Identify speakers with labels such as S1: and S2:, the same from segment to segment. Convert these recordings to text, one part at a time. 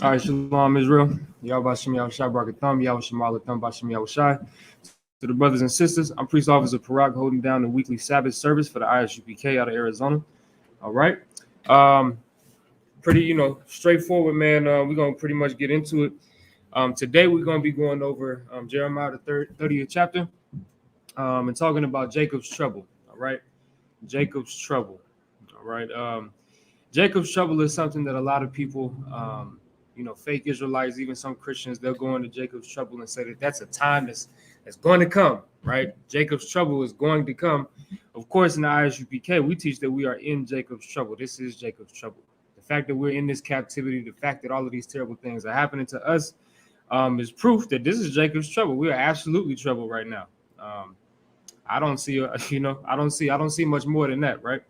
S1: All right, Shalom Israel. Yahweh Shem Yahushai Barakatham, Yahweh Shemal Latham Bashem Yahushai. To the brothers and sisters, I'm Priest Officer Parag holding down the weekly Sabbath service for the ISUPK out of Arizona. All right. Um, Pretty, straightforward, man. We're going to pretty much get into it. Today, we're going to be going over Jeremiah, the 30th chapter, and talking about Jacob's trouble. All right. Jacob's trouble. All right. Jacob's trouble is something that a lot of people, fake Israelites, even some Christians, they'll go into Jacob's trouble and say that that's a time that's going to come, right? Jacob's trouble is going to come. Of course, in the ISUPK, we teach that we are in Jacob's trouble. This is Jacob's trouble. The fact that we're in this captivity, the fact that all of these terrible things are happening to us, is proof that this is Jacob's trouble. We are absolutely trouble right now. I don't see, I don't see much more than that, right?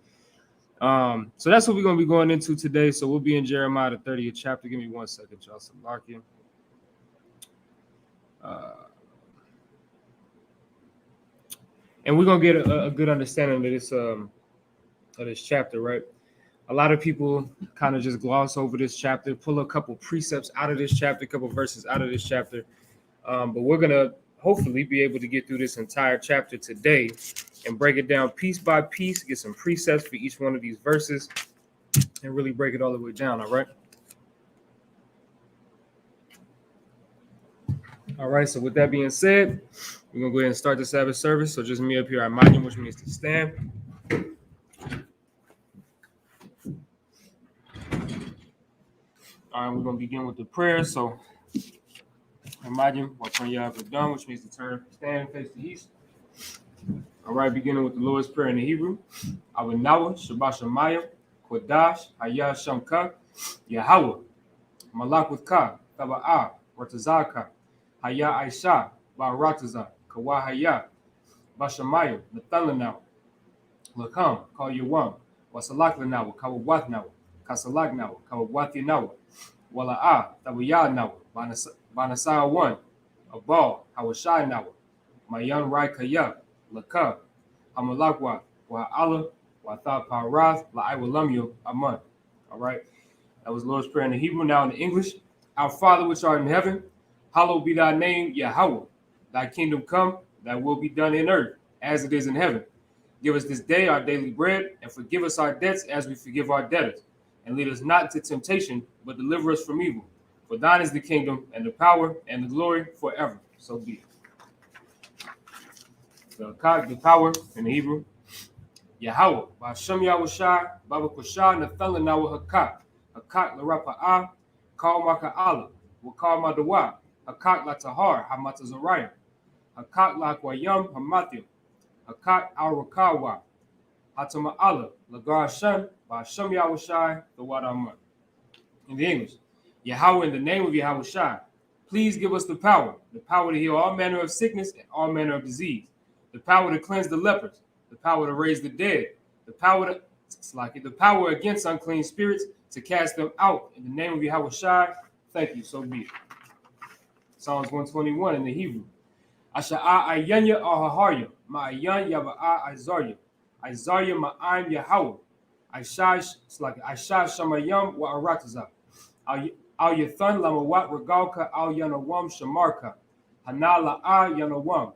S1: So that's what we're going to be going into today. So we'll be in Jeremiah, the 30th chapter. Give me 1 second, y'all. Some Larkin. And we're going to get a good understanding of this chapter, right? A lot of people kind of just gloss over this chapter, pull a couple precepts out of this chapter, a couple verses out of this chapter. But we're going to hopefully be able to get through this entire chapter today and break it down piece by piece, get some precepts for each one of these verses, and really break it all the way down, all right? All right, so with that being said, we're going to go ahead and start the Sabbath service. So just me up here, Imagine, which means to stand. All right, we're going to begin with the prayer. So Imagine, when you have done, which means to turn, stand, and face the east. All right, beginning with the Lord's Prayer in the Hebrew. Awanawa, Shabbat Shemayim, Kodash, Hayah Shamka, Yahweh, Malak with Ka, Taba'ah, Ratazaka, Hayah Aisha, Barataza, Kawa Hayah, Bashamayim, Nathalanau, Lakam, Call Yawam, Wasalak Lanawa, Kawawat Nawa, Kasalak Nawa, Kawawati Nawa, Wala'a, Tabaya Nawa, Banasaya 1, Abal, Hawashai Nawa, Mayan Rai Kaya, Laka, Hamalakwa, Wa'ala, Watha Parath, La'iwalamyo, Aman. All right. That was Lord's Prayer in the Hebrew. Now in the English. Our Father which art in heaven, hallowed be thy name, Yahweh. Thy kingdom come, thy will be done in earth, as it is in heaven. Give us this day our daily bread, and forgive us our debts as we forgive our debtors. And lead us not into temptation, but deliver us from evil. For thine is the kingdom, and the power, and the glory forever. So be it. The power in the Hebrew. Yahweh, Bashem Yahushai, Baba Kushah, Nathalan Nawa Hakak, Hakak Larapa'ah, Kal Maka'ala, Wakal Madawa, Hakak La Tahar, Hamata Zariah, Hakak La Kwayam, Hamathil, Hakak Al Rakawa, Hatama'ala, Lagar Shem, Bashem Yahushai, the Wadaman. In the English, Yahweh, in the name of Yahushai, please give us the power to heal all manner of sickness and all manner of disease, the power to cleanse the lepers, the power to raise the dead, the power against unclean spirits, to cast them out in the name of Yahushai. Thank you, so be it. Psalms 121 in the Hebrew. Asha'a ayanya ahaharya, ma'ayan yaba'a izarya, izarya ma'ayim Yahweh, Aishash shamayam wa arataza, al yathan lamawat regalka al yanawam shamarka, hanala'a yanawam,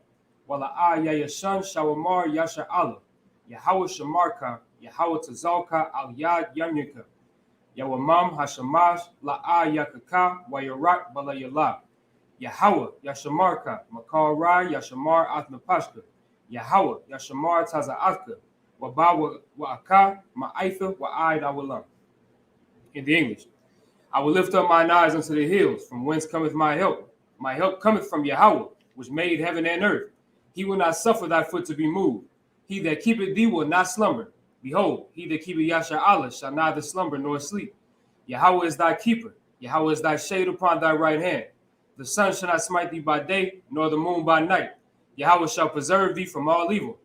S1: wala'a yayashan shawamar yasha Allah, Yahweh shamarka, Yahweh tazalka al yad yanyaka, Yawamam Hashamash La'a Yakaka Wayarak Balayala Yahweh Yashamarka Makar Rai Yashamar Athnapashka Yahweh Yashamar Tazaatka Wabawa Wa'aka Ma'aitha Wa'id Awalam. In the English, I will lift up mine eyes unto the hills, from whence cometh my help. My help cometh from Yahweh, which made heaven and earth. He will not suffer thy foot to be moved. He that keepeth thee will not slumber. Behold, he that keepeth Yasha Allah shall neither slumber nor sleep. Yahweh is thy keeper. Yahweh is thy shade upon thy right hand. The sun shall not smite thee by day, nor the moon by night. Yahweh shall preserve thee from all evil.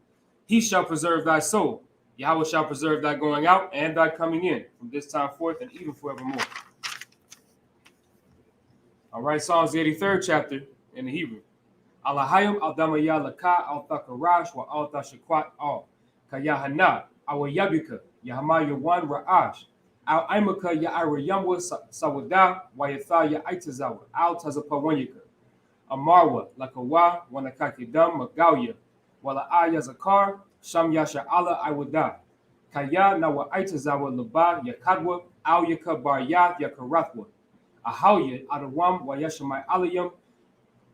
S1: He shall preserve thy soul. Yahweh shall preserve thy going out and thy coming in, from this time forth and even forevermore. All right, Psalms 83rd chapter in the Hebrew. Alahayim al damaya laka al thakarash wa al tashakwat al kayahana awayabika yahama yawan ra'ash Al Imaka ya Ira Yamwa Sawada, Wayatha ya Itazawa, Al Tazapawanyaka, Amarwa, Lakawa, Wanakakidam, Magauya, Wala Aya Zakar, Sham Yasha Allah Iwada, Kaya Nawa Itazawa Laba, Yakadwa, Al Yaka Bar Ya Yakarathwa, Ahawya, Adawam, Wayashamai Alayam,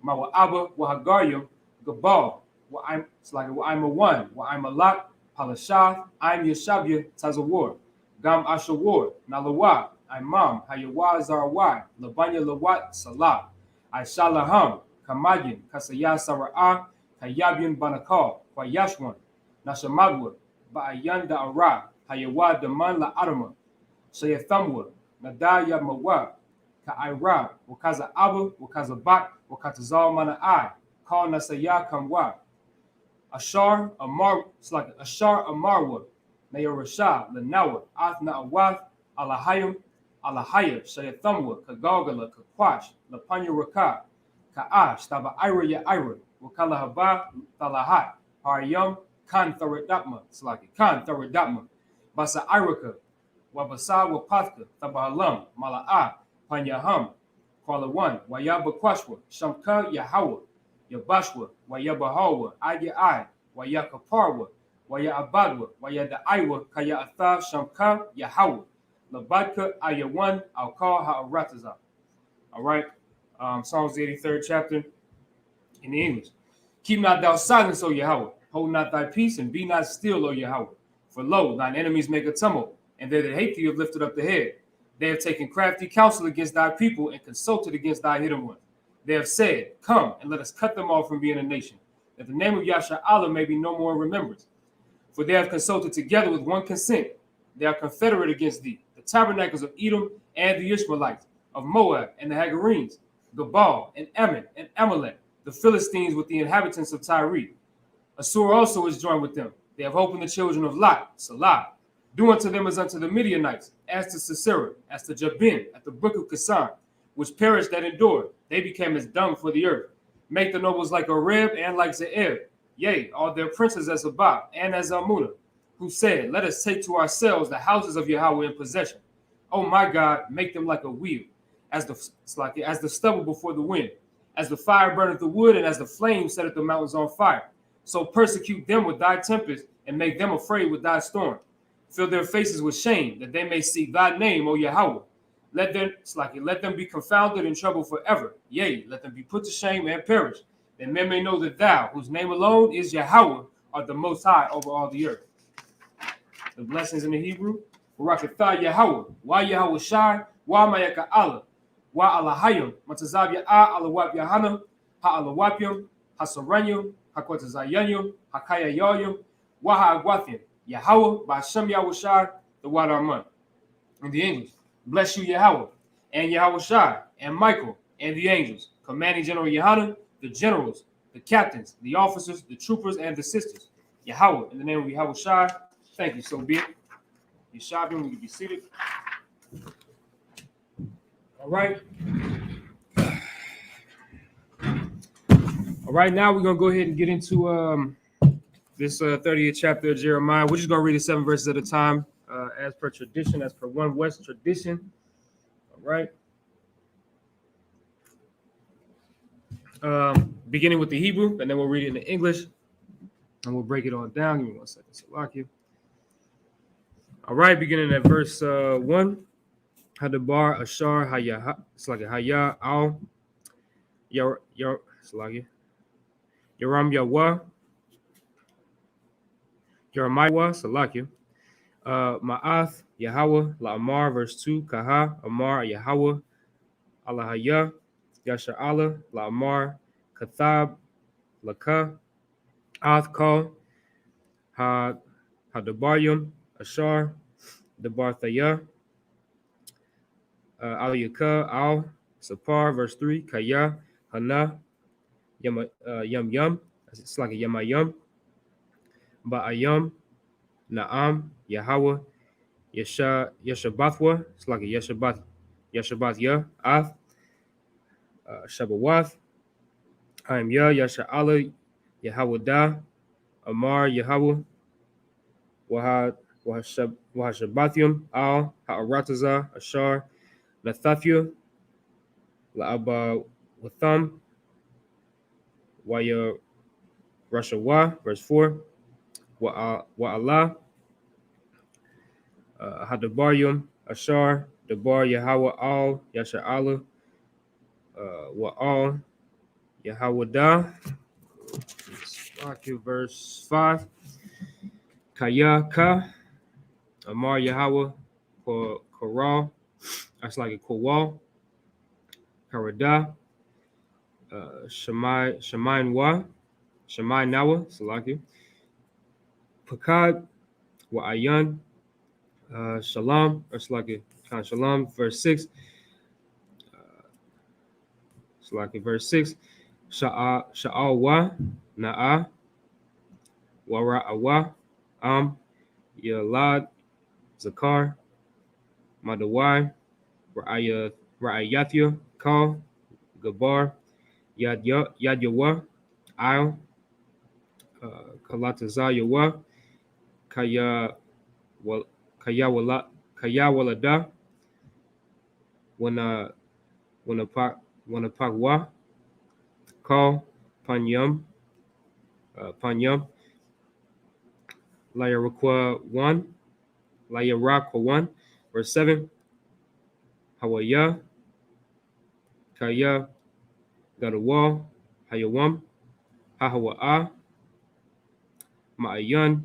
S1: Mawa'aba, Wahagaryam, Gabal, I'm a one, I'm a lot, Palashath, I'm Yashabya, Tazawar, Gam Ashawar, Nalawa, Imam, Hayawa Zarawai, Labanya Lawat, Salah, I Shalaham, Kamayin, Kasaya Sara'ah, Kayabyan Banakal, Kwayashwan, Nashamadwa, Ba'ayanda Ara, Hayawa Daman La Adama, Shayathamwa, Nadaya Mawa, Ka'ira, Wakaza Abu, Wakaza Bat, Wakatazal Mana I, Call Nasaya Kamwa, Ashar Amar, it's like Ashar Amarwa, Nayarasha, Lanawa, Athna Awath, Alahayim, Alahaya, Shayathamwa, Kagogala, Kakwash, Lapanya Raka, Ka'ash, Taba Ira Ya Ira, Wakala Haba, Talahat, Haryam, Khan Tharadapma, it's like Khan Tharadapma, Basa Iraka, Wabasa Wapathka, Tabahalam, Mala'a, Panyaham, Kwalawan, Wayaba Kwashwa, Shamka Yahawa, Yabashwa, Wayabahawa, Aya, Wayakaparwa, Waya Abadwa, Wayada Iwa, Kaya Atha, Shamka Yahawa, Labadka Ayawan, Alkal Ha'arataza. All right, Psalms 83rd chapter in the English. Keep not thou silence, O Yahweh. Hold not thy peace, and be not still, O Yahweh. For lo, thine enemies make a tumult, and they that hate thee have lifted up the head. They have taken crafty counsel against thy people, and consulted against thy hidden ones. They have said, Come, and let us cut them off from being a nation, that the name of Yasha Allah may be no more in remembrance. For they have consulted together with one consent. They are confederate against thee, the tabernacles of Edom and the Ishmaelites, of Moab and the Hagarenes, Gabal and Ammon and Amalek, the Philistines with the inhabitants of Tyre. Assur also is joined with them. They have opened the children of Lot, Salah. Do unto them as unto the Midianites, as to Sisera, as to Jabin, at the brook of Kasan, which perished that endured. They became as dung for the earth. Make the nobles like Oreb and like Ze'eb. Yea, all their princes as Abab and as Almunah, who said, Let us take to ourselves the houses of Yahweh in possession. O my God, make them like a wheel, as the stubble before the wind, as the fire burneth the wood, and as the flame setteth the mountains on fire. So persecute them with thy tempest, and make them afraid with thy storm. Fill their faces with shame, that they may see thy name, O Yahweh. Let them be confounded and troubled forever. Yea, let them be put to shame and perish, that men may know that thou, whose name alone is Yahweh, art the most high over all the earth. The blessings in the Hebrew. Barakatha Yahweh, Wa Yahweh Shai, Wa Mayaka Allah, Wa Alahayim, Matazab Ya'a, Alawap Yahana, Ha Alawapyum, Hasaranyum, Hakwatazayanyum, Hakaya Yoyum, Wa Ha'agwathim, Yahweh, Ba'ashem Yahweh Shai, the Wadarman. In the English, bless you Yahweh, and Yahweh Shai, and Michael, and the angels, commanding General Yohanan, the generals, the captains, the officers, the troopers, and the sisters. Yahweh, in the name of Yahweh Shai, thank you, so be it. Yeshabim, we can be seated. All right. All right, now we're going to go ahead and get into this 30th chapter of Jeremiah. We're just going to read the 7 verses at a time, as per tradition, as per One West tradition. All right. Beginning with the Hebrew, and then we'll read it in the English, and we'll break it on down. Give me 1 second. Salakia. All right, beginning at verse 1. Hadabar Ashar Haya, it's like a Haya Al Salakia. Yoram Yawa, Jeremiah, Salakia. Ma'ath, Yahweh, La'amar, verse 2. Kaha, Amar, Yahweh, Alahaya, Yasha Allah, La'amar, Kathab, Laka, Ath Kal, Hadabaryum, Ashar, Debarthaya, Al Yaka, Al, Sapar, verse 3. Kaya, Hana, Yam Yam, it's like a Yamayam, Ba'ayam, Naam, Yahweh, Yeshabathwa, it's like a Yeshabath Ya, Ath, Shabawath, I am Ya, Yasha Allah, Yahweh Da, Amar, Yahweh, Wahashab Wahashabathium, Al, Ha'arataza, Ashar, Lathathia, La'aba Watham, Waya Rashawa, verse 4, Wa'ala, Hadabarium, Ashar, Dabar Yahweh Al, Yasha'ala, Wa'al, Yahweh verse 5, Kaya Ka, Amar Yahweh, Koral, that's like a Kowal, Karada, Shemain Nawa, Salaki, Pakad, Wa'ayan, Shalom, that's like a Khan Shalom, verse 6, Salaki, verse 6, Sha'awa, Na'a, Wara'awa, Yalad, Zakar, Madawai, Ra'ayathia, Kal, Gabar, Yadyawa, Al, Kalatazayawa, Kaya Kayawalada, Wanapagwa, Kal, Panyam, Layarakwa 1, verse 7, Hawaya, Kaya, Gadawal, Hayawam, Hahawa'a, Ma'ayan,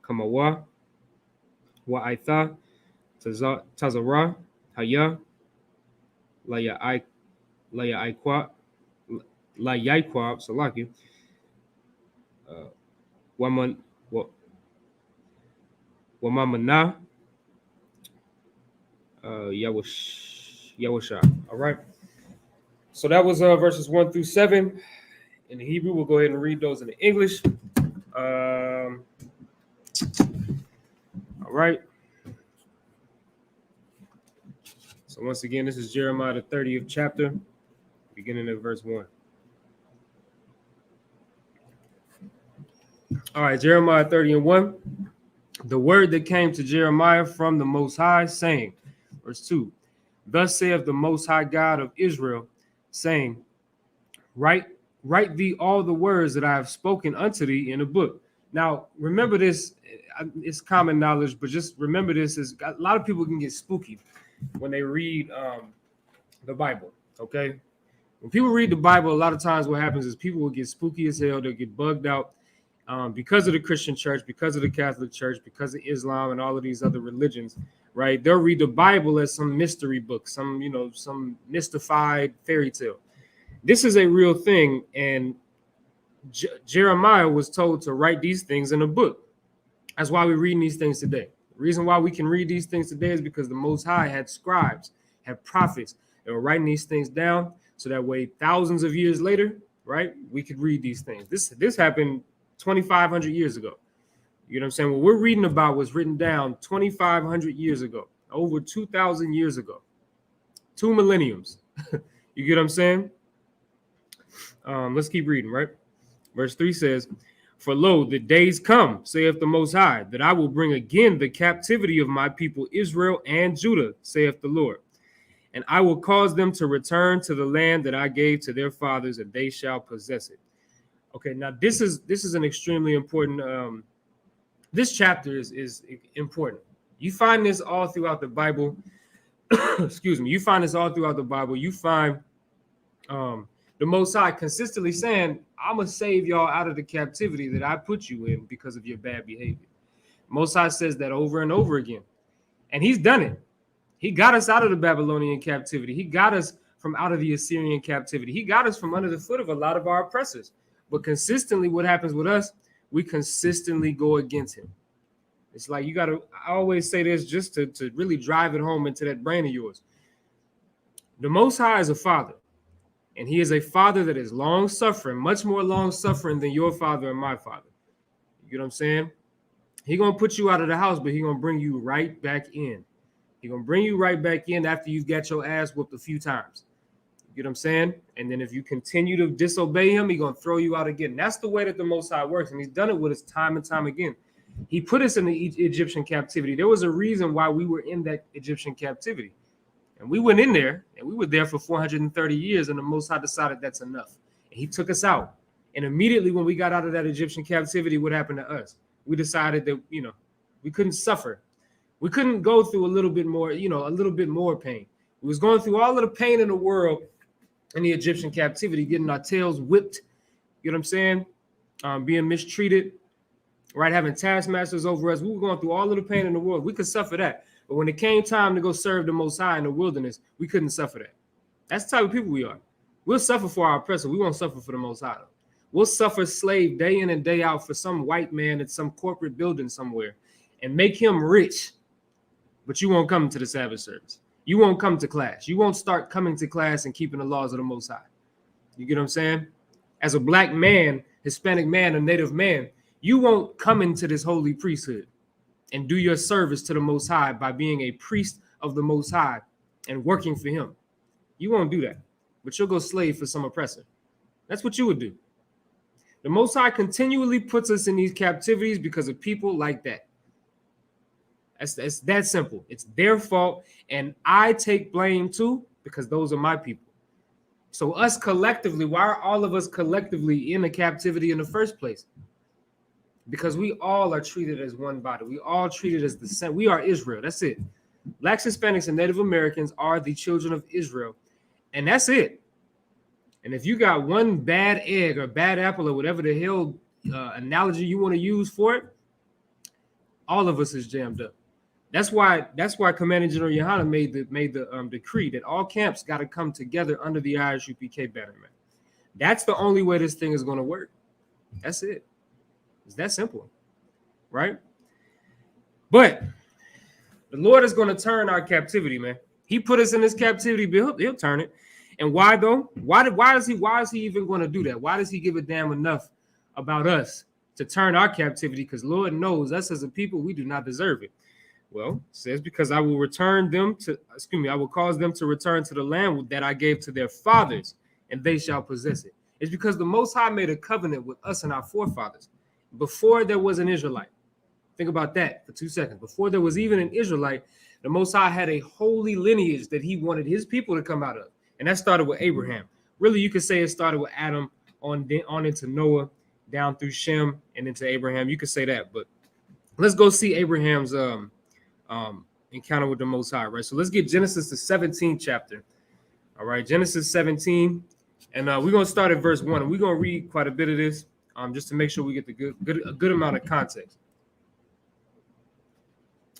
S1: Kamawa, Wa'aitha, Tazara, Haya, Layaiqua, Salaki, Wamamana, Yawasha. All right. So that was verses 1 through 7 in the Hebrew. We'll go ahead and read those in the English. All right. So once again, this is Jeremiah, the 30th chapter, beginning at verse 1. All right, Jeremiah 30 and 1. The word that came to Jeremiah from the Most High, saying, verse 2, thus saith the Most High God of Israel, saying, write thee all the words that I have spoken unto thee in a book. Now, remember this, it's common knowledge, but just remember this, is a lot of people can get spooky when they read the Bible, okay? When people read the Bible, a lot of times what happens is people will get spooky as hell, they'll get bugged out because of the Christian church, because of the Catholic church, because of Islam and all of these other religions, right? They'll read the Bible as some mystery book, some mystified fairy tale. This is a real thing, and Jeremiah was told to write these things in a book. That's why we're reading these things today. The reason why we can read these things today is because the Most High had scribes, had prophets that were writing these things down, so that way thousands of years later, right, we could read these things. This happened 2,500 years ago. You know what I'm saying? What we're reading about was written down 2,500 years ago, over 2,000 years ago, 2 millenniums. You get what I'm saying? Let's keep reading, right? Verse 3 says, for lo, the days come, saith the Most High, that I will bring again the captivity of my people Israel and Judah, saith the Lord. And I will cause them to return to the land that I gave to their fathers, and they shall possess it. Okay, now this is an extremely important, this chapter is important. You find this all throughout the Bible. Excuse me. You find this all throughout the Bible. You find the Most High consistently saying, I'm going to save y'all out of the captivity that I put you in because of your bad behavior. Most High says that over and over again. And he's done it. He got us out of the Babylonian captivity. He got us from out of the Assyrian captivity. He got us from under the foot of a lot of our oppressors. But consistently, what happens with us, we consistently go against him. It's like you got to, I always say this just to really drive it home into that brain of yours. The Most High is a father. And he is a father that is long-suffering, much more long-suffering than your father and my father. You know what I'm saying? He's going to put you out of the house, but he's going to bring you right back in. He's going to bring you right back in after you've got your ass whooped a few times. You know what I'm saying? And then if you continue to disobey him, he's going to throw you out again. That's the way that the Most High works. And he's done it with us time and time again. He put us in the Egyptian captivity. There was a reason why we were in that Egyptian captivity. And we went in there, and we were there for 430 years, and the Most High decided that's enough. And he took us out. And immediately when we got out of that Egyptian captivity, what happened to us? We decided that, we couldn't suffer. We couldn't go through a little bit more, a little bit more pain. We was going through all of the pain in the world in the Egyptian captivity, getting our tails whipped, you know what I'm saying? Being mistreated, right? Having taskmasters over us. We were going through all of the pain in the world. We could suffer that. But when it came time to go serve the Most High in the wilderness, we couldn't suffer that. That's the type of people we are. We'll suffer for our oppressor. We won't suffer for the Most High, though. We'll suffer slave day in and day out for some white man at some corporate building somewhere and make him rich. But you won't come to the Sabbath service. You won't come to class. You won't start coming to class and keeping the laws of the Most High. You get what I'm saying? As a black man, Hispanic man, a native man, you won't come into this holy priesthood and do your service to the Most High by being a priest of the Most High and working for him. You won't do that, but you'll go slave for some oppressor. That's what you would do. The Most High continually puts us in these captivities because of people like that. It's that simple. It's their fault, and I take blame too because those are my people. So us collectively, why are all of us collectively in a captivity in the first place? Because we all are treated as one body. We all treated as the same. We are Israel. That's it. Blacks, Hispanics, and Native Americans are the children of Israel. And that's it. And if you got one bad egg or bad apple or whatever the hell analogy you want to use for it, all of us is jammed up. That's why Commanding General Yohana made the decree that all camps got to come together under the ISUPK banner, man. That's the only way this thing is going to work. That's it. It's that simple, right? But the Lord is going to turn our captivity, man. He put us in this captivity, but he'll turn it. And why though? Why is he even going to do that? Why does he give a damn enough about us to turn our captivity? Because Lord knows us as a people, we do not deserve it. Well, it says, because I will I will cause them to return to the land that I gave to their fathers, and they shall possess it. It's because the Most High made a covenant with us and our forefathers before there was an Israelite. Think about that for 2 seconds. Before there was even an Israelite, the Most High had a holy lineage that he wanted his people to come out of. And that started with Abraham. Really, you could say it started with Adam on into Noah, down through Shem, and into Abraham. You could say that. But let's go see Abraham's encounter with the Most High, right? So let's get Genesis the 17th chapter. All right, Genesis 17. And we're going to start at verse 1. And we're going to read quite a bit of this just to make sure we get the a good amount of context.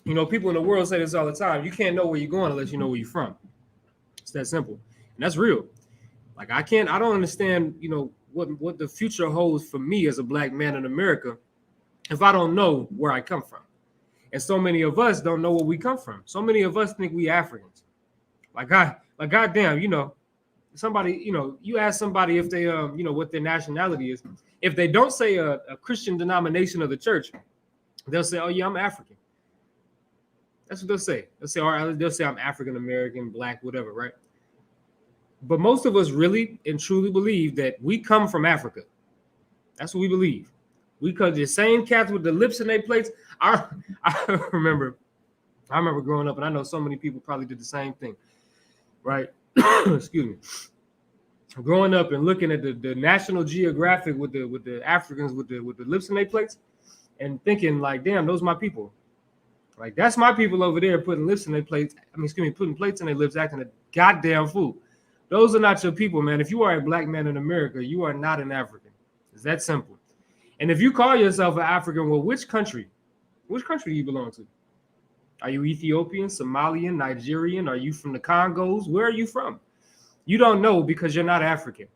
S1: You know, people in the world say this all the time. You can't know where you're going unless you know where you're from. It's that simple. And that's real. Like I don't understand, what the future holds for me as a black man in America if I don't know where I come from. And so many of us don't know where we come from. So many of us think we Africans. Like goddamn, somebody, you ask somebody if they, what their nationality is. If they don't say a Christian denomination of the church, they'll say, oh yeah, I'm African. That's what they'll say. They'll say I'm African American, black, whatever, right? But most of us really and truly believe that we come from Africa. That's what we believe. We come the same cats with the lips in their plates. I remember growing up, and I know so many people probably did the same thing, right? Excuse me. Growing up and looking at the National Geographic with the Africans with the lips in their plates, and thinking like, damn, those are my people. Like that's my people over there putting lips in their plates. Putting plates in their lips, acting a goddamn fool. Those are not your people, man. If you are a black man in America, you are not an African. It's that simple. And if you call yourself an African, well, which country do you belong to? Are you Ethiopian, Somalian, Nigerian? Are you from the Congos? Where are you from? You don't know because you're not African.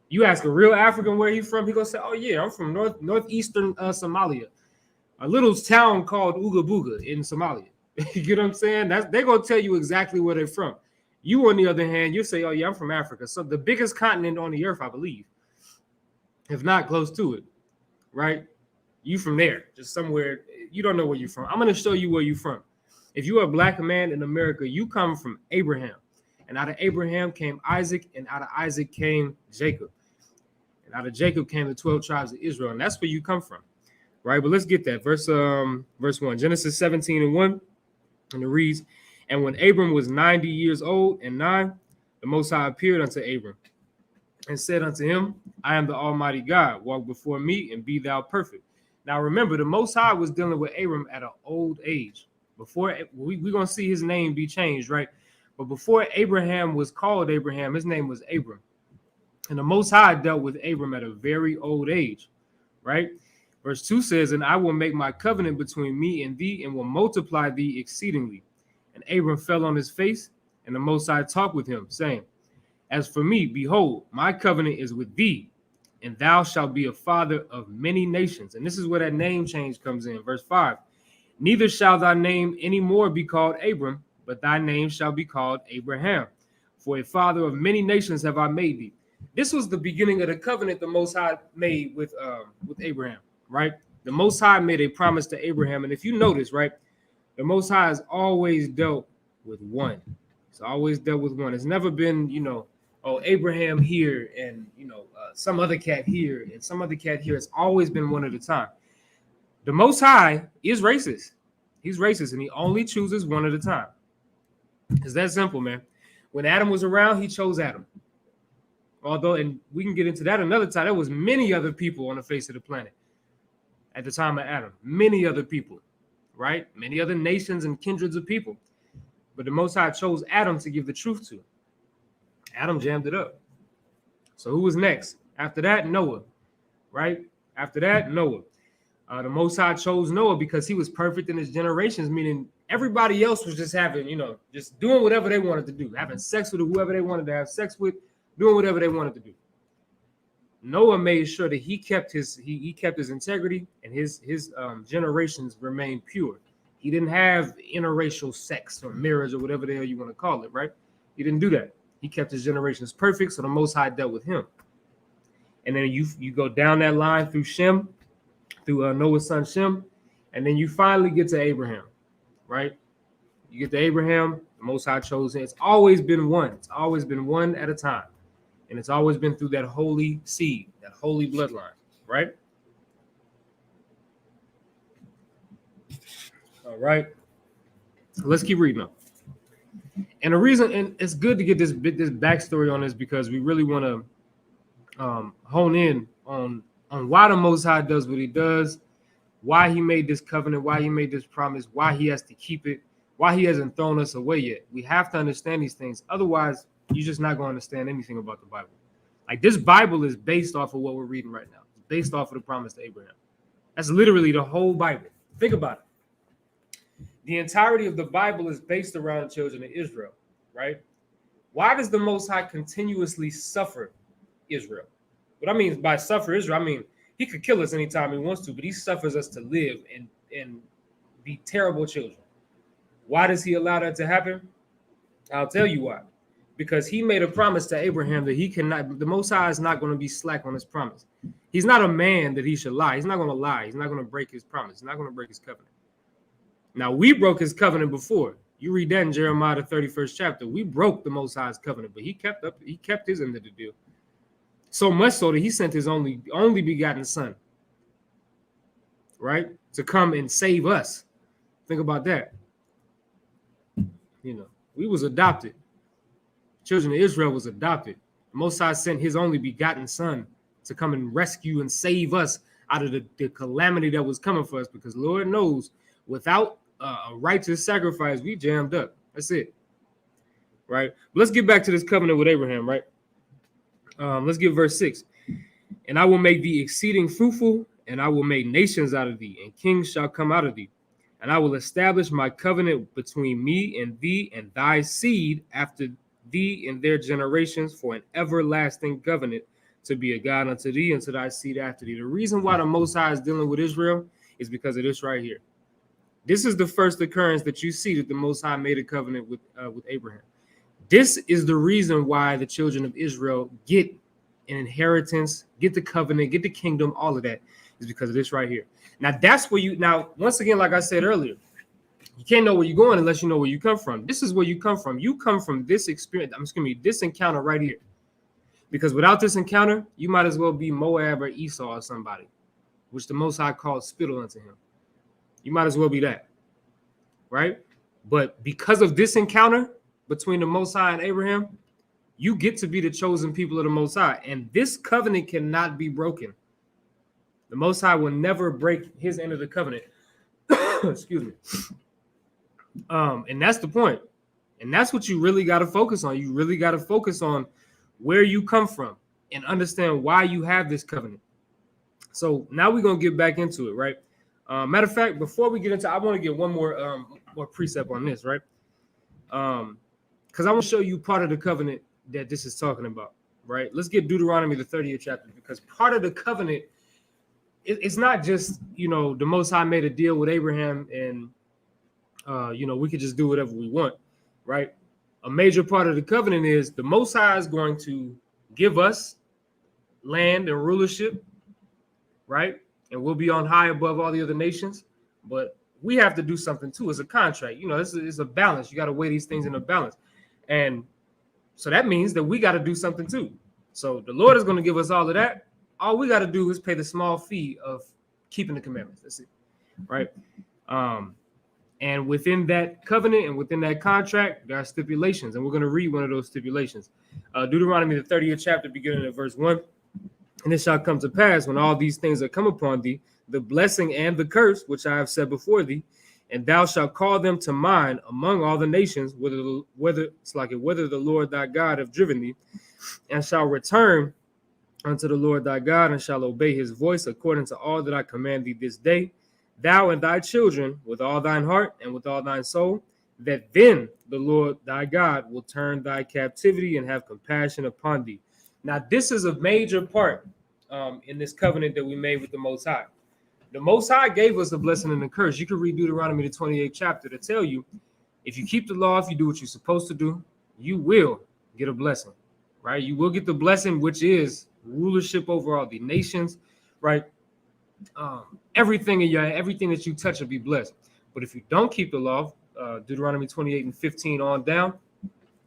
S1: You ask a real African where he's from, he gonna say, oh yeah, I'm from northeastern Somalia, a little town called Ugabuga in Somalia. You get what I'm saying? They're gonna tell you exactly where they're from. You, on the other hand, you say, oh yeah, I'm from Africa. So the biggest continent on the earth, I believe, if not close to it, right? You from there, just somewhere, you don't know where you're from. I'm going to show you where you're from. If you are a black man in America, you come from Abraham. And out of Abraham came Isaac, and out of Isaac came Jacob. And out of Jacob came the 12 tribes of Israel. And that's where you come from. right? But let's get that. Verse 1, Genesis 17:1, and it reads, and when Abram was 90 years old and 9, the Most High appeared unto Abram and said unto him, I am the Almighty God. Walk before me and be thou perfect. Now remember, the Most High was dealing with Abram at an old age. Before we're going to see his name be changed, right? But before Abraham was called Abraham, his name was Abram. And the Most High dealt with Abram at a very old age, right? Verse 2 says, and I will make my covenant between me and thee and will multiply thee exceedingly. And Abram fell on his face, and the Most High talked with him, saying, as for me, behold, my covenant is with thee, and thou shalt be a father of many nations. And this is where that name change comes in. Verse 5, neither shall thy name any more be called Abram, but thy name shall be called Abraham. For a father of many nations have I made thee. This was the beginning of the covenant the Most High made with Abraham, right? The Most High made a promise to Abraham. And if you notice, right, the Most High has always dealt with one. It's always dealt with one. It's never been, oh, Abraham here and, some other cat here and some other cat here. It's always been one at a time. The Most High is racist. He's racist, and he only chooses one at a time. It's that simple, man. When Adam was around, he chose Adam. Although, and we can get into that another time, there was many other people on the face of the planet at the time of Adam. Many other people, right? Many other nations and kindreds of people. But the Most High chose Adam to give the truth to. Adam jammed it up. So who was next? After that, Noah, right? After that, Noah. The Most High chose Noah because he was perfect in his generations, meaning everybody else was just having, just doing whatever they wanted to do, having sex with whoever they wanted to have sex with, doing whatever they wanted to do. Noah made sure that he kept his integrity and his generations remained pure. He didn't have interracial sex or marriage or whatever the hell you want to call it, right? He didn't do that. He kept his generations perfect, so the Most High dealt with him. And then you go down that line through Shem, through Noah's son Shem, and then you finally get to Abraham, right? You get to Abraham, the Most High chose him. It's always been one. It's always been one at a time. And it's always been through that holy seed, that holy bloodline, right? All right. Let's keep reading up. And the reason, and it's good to get this backstory on this because we really want to hone in on why the Most High does what he does, why he made this covenant, why he made this promise, why he has to keep it, why he hasn't thrown us away yet. We have to understand these things. Otherwise, you're just not going to understand anything about the Bible. Like this Bible is based off of what we're reading right now. It's based off of the promise to Abraham. That's literally the whole Bible. Think about it. The entirety of the Bible is based around the children of Israel, right? Why does the Most High continuously suffer Israel? What I mean by suffer Israel, I mean he could kill us anytime he wants to, but he suffers us to live and be terrible children. Why does he allow that to happen? I'll tell you why. Because he made a promise to Abraham that he cannot, the Most High is not going to be slack on his promise. He's not a man that he should lie. He's not going to lie. He's not going to break his promise. He's not going to break his covenant. Now, we broke his covenant before. You read that in Jeremiah, the 31st chapter. We broke the Most High's covenant, but he kept his end of the deal. So much so that he sent his only begotten son, right, to come and save us. Think about that. We was adopted. Children of Israel was adopted. The Most High sent his only begotten son to come and rescue and save us out of the calamity that was coming for us, because Lord knows, without a righteous sacrifice, we jammed up. That's it. Right? But let's get back to this covenant with Abraham, right? Let's get verse 6. And I will make thee exceeding fruitful, and I will make nations out of thee, and kings shall come out of thee. And I will establish my covenant between me and thee and thy seed after thee in their generations for an everlasting covenant, to be a God unto thee and to thy seed after thee. The reason why the Most High is dealing with Israel is because of this right here. This is the first occurrence that you see that the Most High made a covenant with Abraham. This is the reason why the children of Israel get an inheritance, get the covenant, get the kingdom, all of that is because of this right here. Now, that's where now, once again, like I said earlier, you can't know where you're going unless you know where you come from. This is where you come from. You come from this experience, this encounter right here. Because without this encounter, you might as well be Moab or Esau or somebody. which the Most High called spittle unto him. You might as well be that, right? But because of this encounter between the Most High and Abraham, you get to be the chosen people of the Most High. And this covenant cannot be broken. The Most High will never break his end of the covenant. Excuse me. And that's the point. And that's what you really got to focus on. You really got to focus on where you come from and understand why you have this covenant. So now we're going to get back into it, right? Matter of fact, before we get into, I want to get one more precept on this, right? Because I want to show you part of the covenant that this is talking about, right? Let's get Deuteronomy, the 30th chapter, because part of the covenant, it's not just, the Most High made a deal with Abraham and, we could just do whatever we want, right? A major part of the covenant is the Most High is going to give us land and rulership, right? And we'll be on high above all the other nations, but we have to do something too. It's a contract. It's a balance. You got to weigh these things in a balance. And so that means that we got to do something too. So the Lord is going to give us all of that. All we got to do is pay the small fee of keeping the commandments. That's it, right? And within that covenant and within that contract, there are stipulations, and we're going to read one of those stipulations. Deuteronomy, the 30th chapter, beginning at verse 1. And it shall come to pass when all these things are come upon thee, the blessing and the curse which I have set before thee, and thou shalt call them to mind among all the nations, whether the Lord thy God have driven thee, and shall return unto the Lord thy God, and shall obey his voice according to all that I command thee this day, thou and thy children with all thine heart and with all thine soul, that then the Lord thy God will turn thy captivity and have compassion upon thee. Now, this is a major part in this covenant that we made with the Most High. The Most High gave us a blessing and a curse. You can read Deuteronomy, the 28th chapter, to tell you, if you keep the law, if you do what you're supposed to do, you will get a blessing, right? You will get the blessing, which is rulership over all the nations, right? Everything that you touch will be blessed. But if you don't keep the law, Deuteronomy 28 and 15 on down,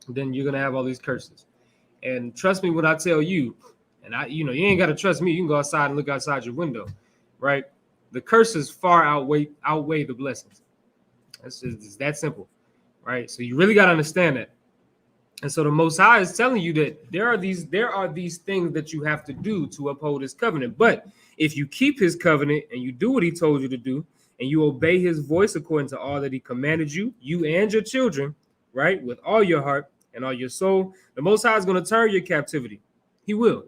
S1: then you're going to have all these curses. And trust me when I tell you, and you ain't got to trust me. You can go outside and look outside your window, right? The curses far outweigh the blessings. It's that simple, right? So you really got to understand that. And so the Most High is telling you that there are these things that you have to do to uphold his covenant. But if you keep his covenant and you do what he told you to do, and you obey his voice according to all that he commanded you, you and your children, right, with all your heart and all your soul, the Most High is going to turn your captivity. He will.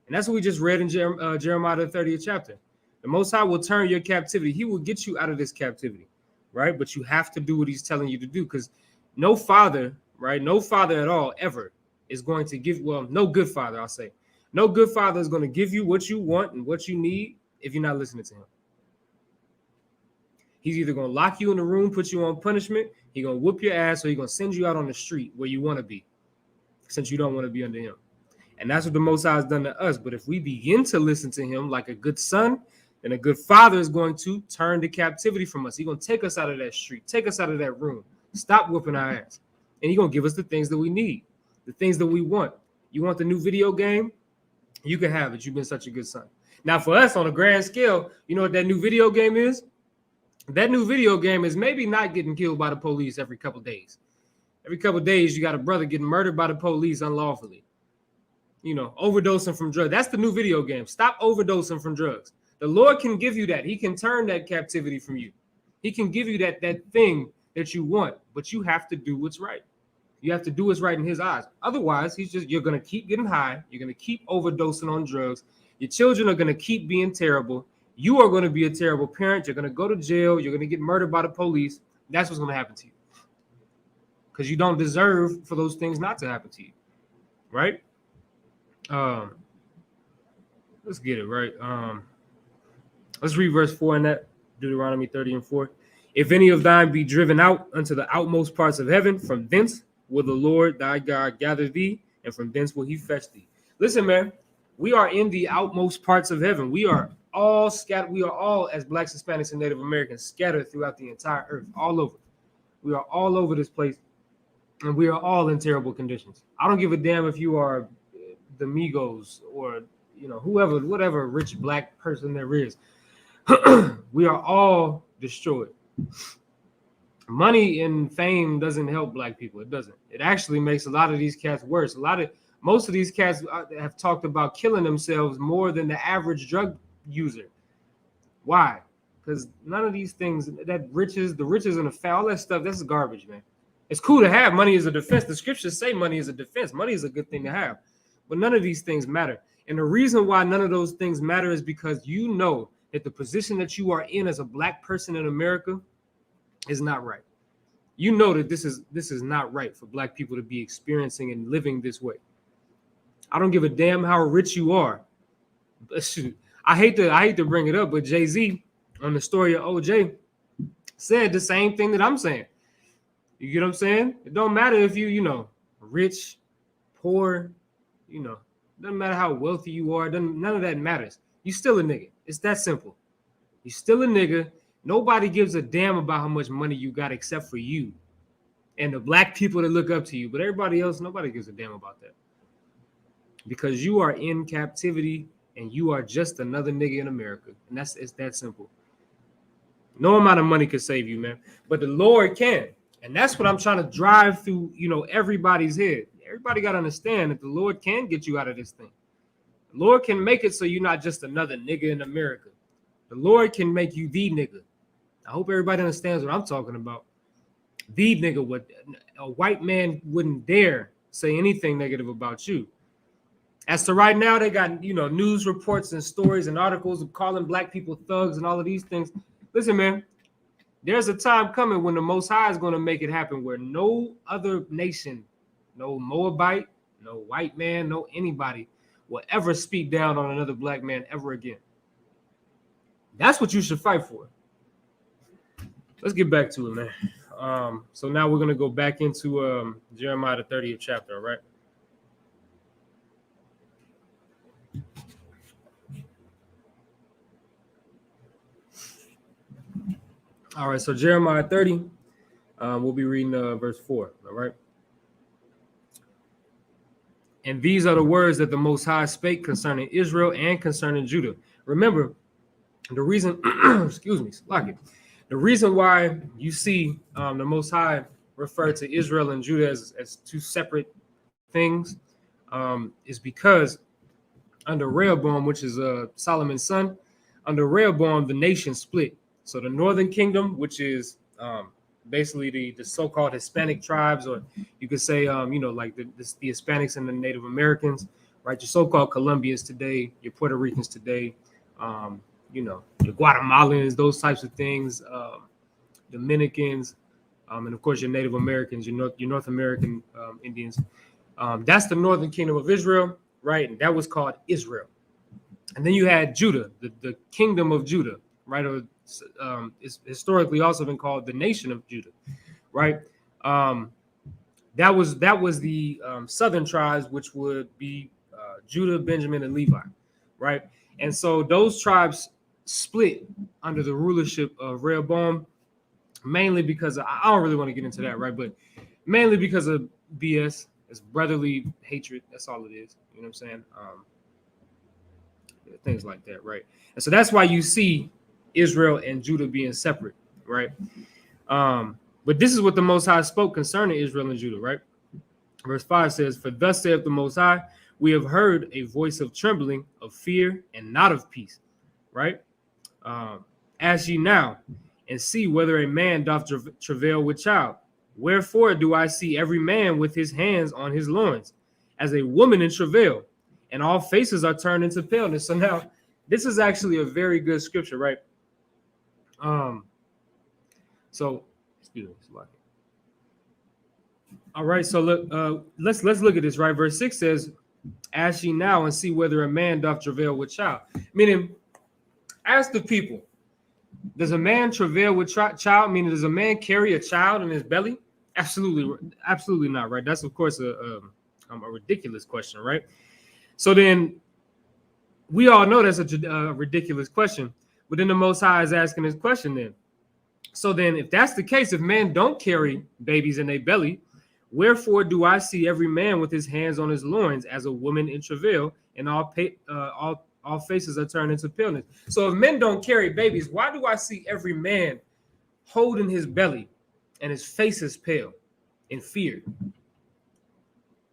S1: And that's what we just read in Jeremiah, the 30th chapter. The Most High will turn your captivity. He will get you out of this captivity, right? But you have to do what he's telling you to do, because no father, right, no father at all ever is going to give, no good father, I'll say. No good father is going to give you what you want and what you need if you're not listening to him. He's either going to lock you in the room, put you on punishment, he's going to whoop your ass, or he's going to send you out on the street where you want to be, since you don't want to be under him. And that's what the Most High has done to us. But if we begin to listen to him like a good son, then a good father is going to turn the captivity from us. He's going to take us out of that street, take us out of that room, stop whooping our ass. And he's going to give us the things that we need, the things that we want. You want the new video game? You can have it. You've been such a good son. Now, for us on a grand scale, you know what that new video game is? That new video game is maybe not getting killed by the police every couple of days. Every couple of days, you got a brother getting murdered by the police unlawfully. Overdosing from drugs. That's the new video game. Stop overdosing from drugs. The Lord can give you that. He can turn that captivity from you. He can give you that thing that you want, but you have to do what's right. You have to do what's right in his eyes. Otherwise, you're going to keep getting high. You're going to keep overdosing on drugs. Your children are going to keep being terrible. You are going to be a terrible parent. You're going to go to jail. You're going to get murdered by the police. That's what's going to happen to you. Because you don't deserve for those things not to happen to you. Right? Let's get it right. Let's read verse 4 in that, Deuteronomy 30 and 4. If any of thine be driven out unto the outmost parts of heaven, from thence will the Lord thy God gather thee, and from thence will he fetch thee. Listen, man, we are in the outmost parts of heaven. We are all scattered. We are all, as Blacks, Hispanics, and Native Americans, scattered throughout the entire earth, all over. We are all over this place, and we are all in terrible conditions. I don't give a damn if you are the Migos or whoever, whatever rich black person there is. We are all destroyed. Money and fame doesn't help black people. It doesn't. It actually makes a lot of these cats worse. Most of these cats have talked about killing themselves more than the average drug user. Why? Because none of these things, the riches and the fame, all that stuff, that's garbage, man. It's cool to have money as a defense. The scriptures say money is a defense. Money is a good thing to have. But none of these things matter. And the reason why none of those things matter is because you know that the position that you are in as a black person in America is not right. You know that this is not right for black people to be experiencing and living this way. I don't give a damn how rich you are. I hate to bring it up, but Jay-Z on the story of OJ said the same thing that I'm saying. You get what I'm saying? It don't matter if you rich, poor, doesn't matter how wealthy you are. None of that matters. You still a nigga. It's that simple. You still a nigga. Nobody gives a damn about how much money you got except for you and the black people that look up to you. But everybody else, nobody gives a damn about that. Because you are in captivity and you are just another nigga in America. And it's that simple. No amount of money could save you, man. But the Lord can. And that's what I'm trying to drive through, everybody's head. Everybody got to understand that the Lord can get you out of this thing. The Lord can make it so you're not just another nigga in America. The Lord can make you the nigga. I hope everybody understands what I'm talking about. The nigga, what a white man wouldn't dare say anything negative about you. As to right now, they got, news reports and stories and articles of calling black people thugs and all of these things. Listen, man, there's a time coming when the Most High is going to make it happen where no other nation, no Moabite, no white man, no anybody will ever speak down on another black man ever again. That's what you should fight for. Let's get back to it, man. So now we're going to go back into Jeremiah, the 30th chapter, all right? All right, so Jeremiah 30, we'll be reading verse 4, all right? And these are the words that the Most High spake concerning Israel and concerning Judah. Remember, the reason, excuse me, the reason why you see the Most High refer to Israel and Judah as two separate things is because under Rehoboam, which is Solomon's son, under Rehoboam, the nation split. So the northern kingdom, which is basically the so-called Hispanic tribes, or you could say, like the Hispanics and the Native Americans, right? Your so-called Colombians today, your Puerto Ricans today, your Guatemalans, those types of things, Dominicans, and of course your Native Americans, your North American Indians. That's the northern kingdom of Israel, right? And that was called Israel. And then you had Judah, the kingdom of Judah, right? Or it's historically also been called the nation of Judah, right? That was the southern tribes, which would be Judah, Benjamin, and Levi, right? And so those tribes split under the rulership of Rehoboam, mainly because I don't really want to get into that, right? But mainly because of BS, it's brotherly hatred. That's all it is. You know what I'm saying? Things like that, right? And so that's why you see Israel and Judah being separate, right? But this is what the Most High spoke concerning Israel and Judah, right? Verse 5 says, "For thus saith the Most High, we have heard a voice of trembling, of fear, and not of peace," right? "Ask ye now, and see whether a man doth travail with child. Wherefore do I see every man with his hands on his loins, as a woman in travail, and all faces are turned into paleness." So now, this is actually a very good scripture, right? So excuse me. All right, so look, let's look at this, right? Verse 6 says, "Ask ye now and see whether a man doth travail with child." Meaning, ask the people, does a man travail with child? Meaning, does a man carry a child in his belly? Absolutely not, right? That's of course a ridiculous question, right? So then we all know that's a ridiculous question, but then the Most High is asking this question then. So then if that's the case, if men don't carry babies in their belly, wherefore do I see every man with his hands on his loins as a woman in travail, and all All faces are turned into paleness. So if men don't carry babies, why do I see every man holding his belly and his face is pale in fear?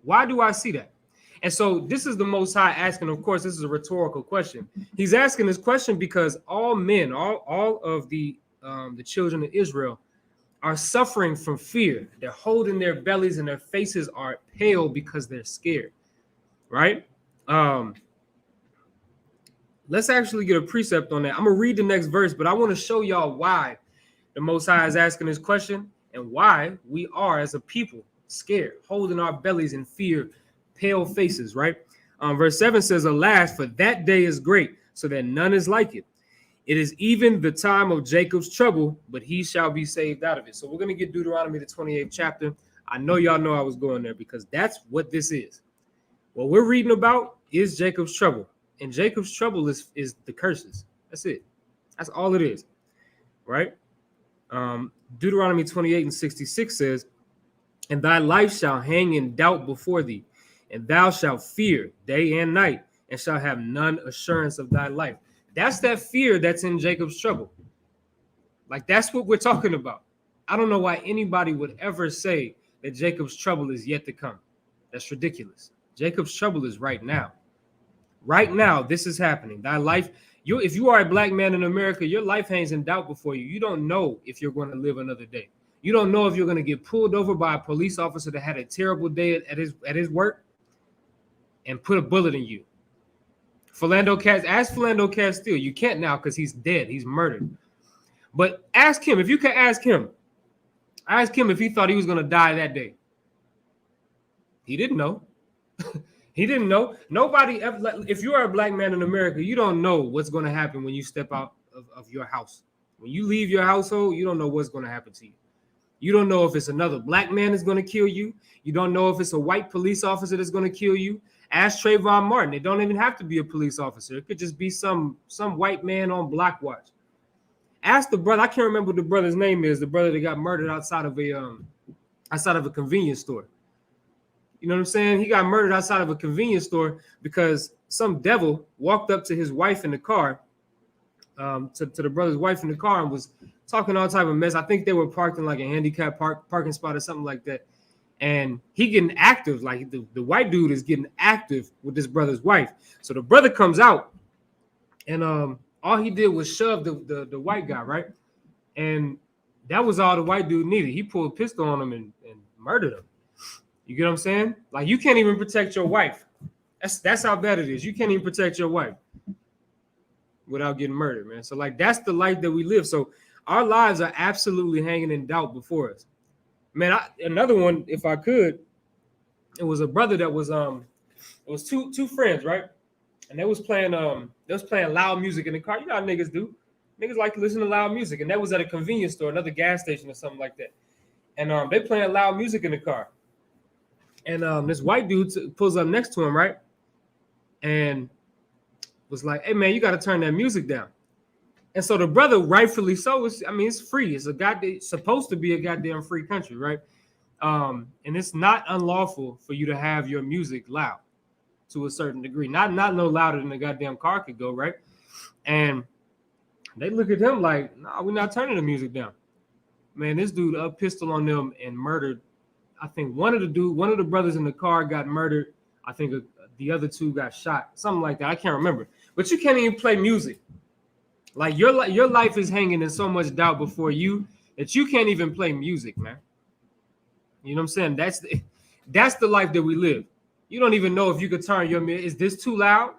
S1: Why do I see that? And so this is the Most High asking. Of course, this is a rhetorical question. He's asking this question because all men, all of the children of Israel are suffering from fear. They're holding their bellies and their faces are pale because they're scared, right? Let's actually get a precept on that. I'm gonna read the next verse, but I want to show y'all why the Most High is asking this question and why we are, as a people, scared, holding our bellies in fear, pale faces, right? Verse 7 says, alas, for that day is great, so that none is like it. It is even the time of Jacob's trouble, but he shall be saved out of it. So we're going to get Deuteronomy, the 28th chapter. I know y'all know I was going there because that's what this is. What we're reading about is Jacob's trouble. And Jacob's trouble is the curses. That's it. That's all it is, right? Deuteronomy 28:66 says, and thy life shall hang in doubt before thee, and thou shalt fear day and night, and shall have none assurance of thy life. That's that fear that's in Jacob's trouble. Like, that's what we're talking about. I don't know why anybody would ever say that Jacob's trouble is yet to come. That's ridiculous. Jacob's trouble is right now. Right now, this is happening. Thy life, if you are a black man in America, your life hangs in doubt before you. You don't know if you're going to live another day. You don't know if you're going to get pulled over by a police officer that had a terrible day at his work and put a bullet in you. Ask Philando Castile. You can't now because he's dead. He's murdered. But ask him, if you can ask him if he thought he was going to die that day. He didn't know. He didn't know. Nobody ever, if you are a black man in America, you don't know what's going to happen when you step out of your house. When you leave your household, you don't know what's going to happen to you. You don't know if it's another black man that's going to kill you. You don't know if it's a white police officer that's going to kill you. Ask Trayvon Martin. It don't even have to be a police officer. It could just be some white man on block watch. Ask the brother. I can't remember what the brother's name is. The brother that got murdered outside of a convenience store. You know what I'm saying? He got murdered outside of a convenience store because some devil walked up to his wife in the car, to the brother's wife in the car, and was talking all type of mess. I think they were parked in like a handicapped parking spot or something like that. And he getting active, like the white dude is getting active with his brother's wife. So the brother comes out, and all he did was shove the white guy, right? And that was all the white dude needed. He pulled a pistol on him and murdered him. You get what I'm saying? Like, you can't even protect your wife. That's how bad it is. You can't even protect your wife without getting murdered, man. So, like, that's the life that we live. So our lives are absolutely hanging in doubt before us. Man, another one, if I could, it was a brother that was it was two friends, right? And they was playing loud music in the car. You know how niggas do. Niggas like to listen to loud music. And that was at a convenience store, another gas station or something like that. And they playing loud music in the car. And this white dude pulls up next to him, right? And was like, hey, man, you got to turn that music down. And so the brother, rightfully so, it's free. It's supposed to be a goddamn free country, right? And it's not unlawful for you to have your music loud to a certain degree. Not no louder than the goddamn car could go, right? And they look at him like, nah, we're not turning the music down. Man, this dude up pistol on them and murdered. I think one of the brothers in the car got murdered. I think the other two got shot, something like that. I can't remember. But you can't even play music. Like, your life is hanging in so much doubt before you that you can't even play music, man. You know what I'm saying? That's the life that we live. You don't even know if you could turn is this too loud?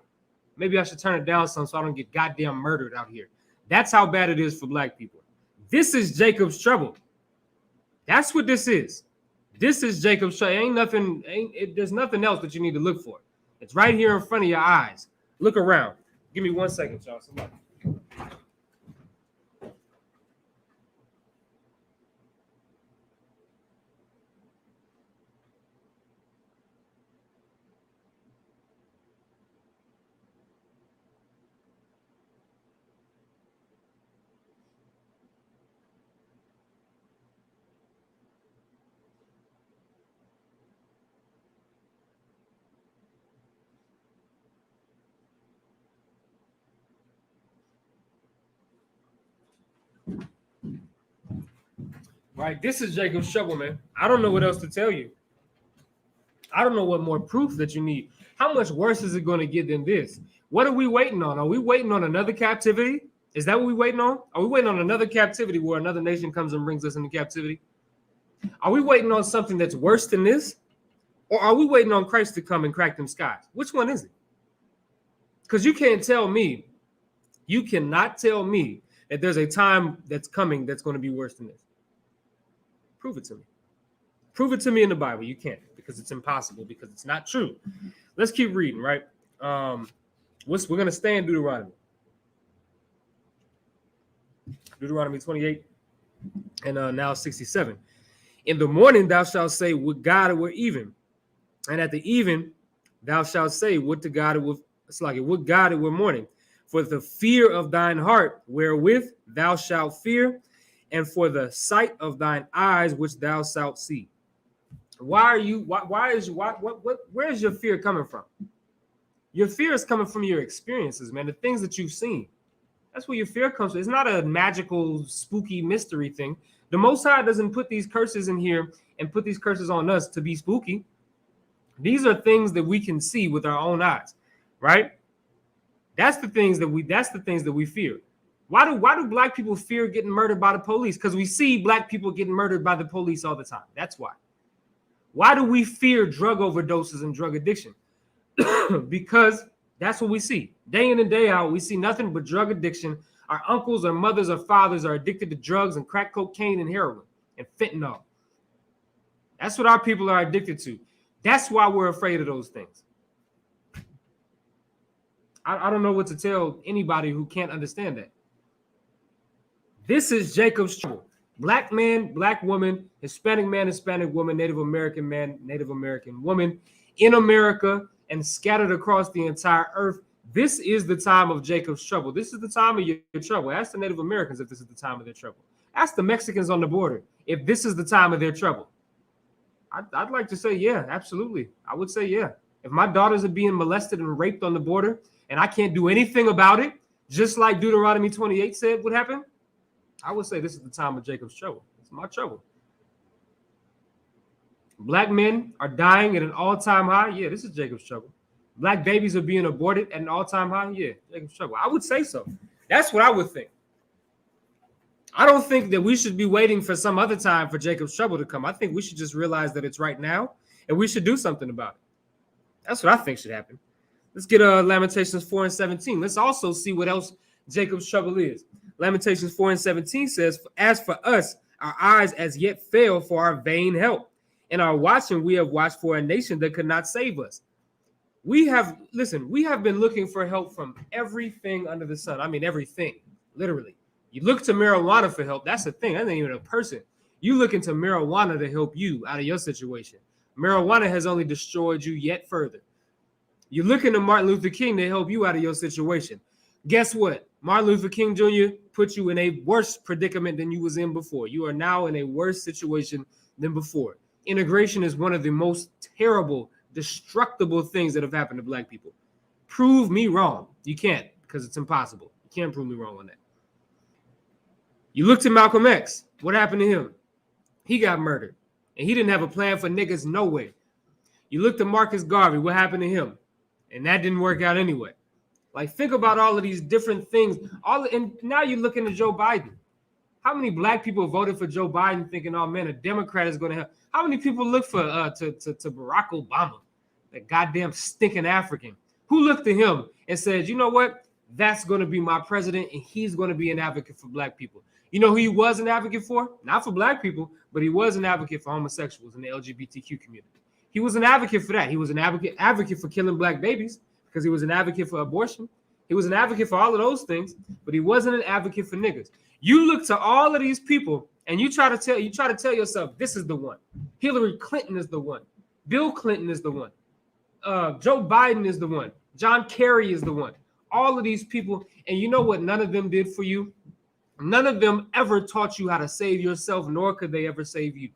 S1: Maybe I should turn it down some so I don't get goddamn murdered out here. That's how bad it is for black people. This is Jacob's trouble. That's what this is. This is Jacob's trouble. There's nothing else that you need to look for. It's right here in front of your eyes. Look around. Give me 1 second, y'all. Somebody. Right? This is Jacob's trouble, man. I don't know what else to tell you. I don't know what more proof that you need. How much worse is it going to get than this? What are we waiting on? Are we waiting on another captivity? Is that what we're waiting on? Are we waiting on another captivity where another nation comes and brings us into captivity? Are we waiting on something that's worse than this? Or are we waiting on Christ to come and crack them skies? Which one is it? Because you can't tell me, you cannot tell me that there's a time that's coming that's going to be worse than this. Prove it to me. Prove it to me in the Bible. You can't, because it's impossible, because it's not true. Let's keep reading, right? We're going to stay in Deuteronomy. Deuteronomy 28 and now 67. In the morning thou shalt say, would God it were even. And at the even thou shalt say, would to God it were, would God it were morning. For the fear of thine heart wherewith thou shalt fear, and for the sight of thine eyes which thou shalt see. Where is your fear coming from? Your fear is coming from your experiences, man, the things that you've seen. That's where your fear comes from. It's not a magical, spooky mystery thing. The Most High doesn't put these curses in here and put these curses on us to be spooky. These are things that we can see with our own eyes, right? That's the things that we fear. Why do black people fear getting murdered by the police? Because we see black people getting murdered by the police all the time. That's why. Why do we fear drug overdoses and drug addiction? Because that's what we see. Day in and day out, we see nothing but drug addiction. Our uncles, our mothers, our fathers are addicted to drugs and crack cocaine and heroin and fentanyl. That's what our people are addicted to. That's why we're afraid of those things. I don't know what to tell anybody who can't understand that. This is Jacob's trouble. Black man, black woman, Hispanic man, Hispanic woman, Native American man, Native American woman in America and scattered across the entire earth. This is the time of Jacob's trouble. This is the time of your trouble. Ask the Native Americans if this is the time of their trouble. Ask the Mexicans on the border if this is the time of their trouble. I'd like to say, yeah, absolutely. I would say, yeah. If my daughters are being molested and raped on the border and I can't do anything about it, just like Deuteronomy 28 said would happen, I would say this is the time of Jacob's trouble. It's my trouble. Black men are dying at an all-time high. Yeah, this is Jacob's trouble. Black babies are being aborted at an all-time high. Yeah, Jacob's trouble. I would say so. That's what I would think. I don't think that we should be waiting for some other time for Jacob's trouble to come. I think we should just realize that it's right now and we should do something about it. That's what I think should happen. Let's get Lamentations 4 and 17. Let's also see what else Jacob's trouble is. Lamentations 4 and 17 says, as for us, our eyes as yet fail for our vain help. And our watching, we have watched for a nation that could not save us. We have been looking for help from everything under the sun. I mean, everything, literally. You look to marijuana for help. That's the thing. That ain't even a person. You look into marijuana to help you out of your situation. Marijuana has only destroyed you yet further. You look into Martin Luther King to help you out of your situation. Guess what? Martin Luther King Jr. put you in a worse predicament than you was in before. You are now in a worse situation than before. Integration is one of the most terrible, destructible things that have happened to black people. Prove me wrong. You can't, because it's impossible. You can't prove me wrong on that. You looked at Malcolm X. What happened to him? He got murdered. And he didn't have a plan for niggas no way. You looked at Marcus Garvey. What happened to him? And that didn't work out anyway. Like, think about all of these different things. And now you're looking at Joe Biden. How many black people voted for Joe Biden thinking, oh, man, a Democrat is going to help? How many people look for to Barack Obama, that goddamn stinking African? Who looked at him and said, you know what? That's going to be my president, and he's going to be an advocate for black people. You know who he was an advocate for? Not for black people, but he was an advocate for homosexuals in the LGBTQ community. He was an advocate for that. He was an advocate for killing black babies because he was an advocate for abortion. He was an advocate for all of those things, but he wasn't an advocate for niggas. You look to all of these people and you try to tell yourself, this is the one. Hillary Clinton is the one. Bill Clinton is the one. Joe Biden is the one. John Kerry is the one. All of these people, and you know what none of them did for you? None of them ever taught you how to save yourself, nor could they ever save you.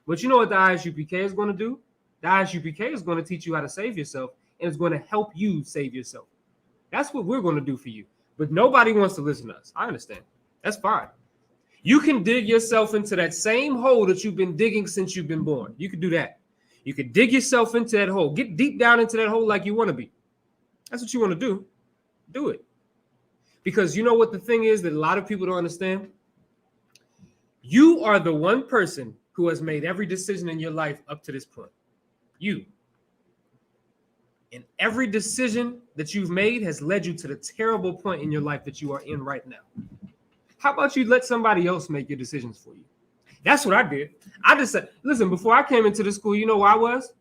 S1: But you know what the ISUPK is going to do? The ISUPK is going to teach you how to save yourself, and it's going to help you save yourself. That's what we're going to do for you. But nobody wants to listen to us. I understand. That's fine. You can dig yourself into that same hole that you've been digging since you've been born. You can do that. You can dig yourself into that hole. Get deep down into that hole like you want to be. That's what you want to do. Do it. Because you know what the thing is that a lot of people don't understand? You are the one person who has made every decision in your life up to this point. You. And every decision that you've made has led you to the terrible point in your life that you are in right now. How about you let somebody else make your decisions for you? That's what I did. I just said, listen, before I came into the school, you know where I was?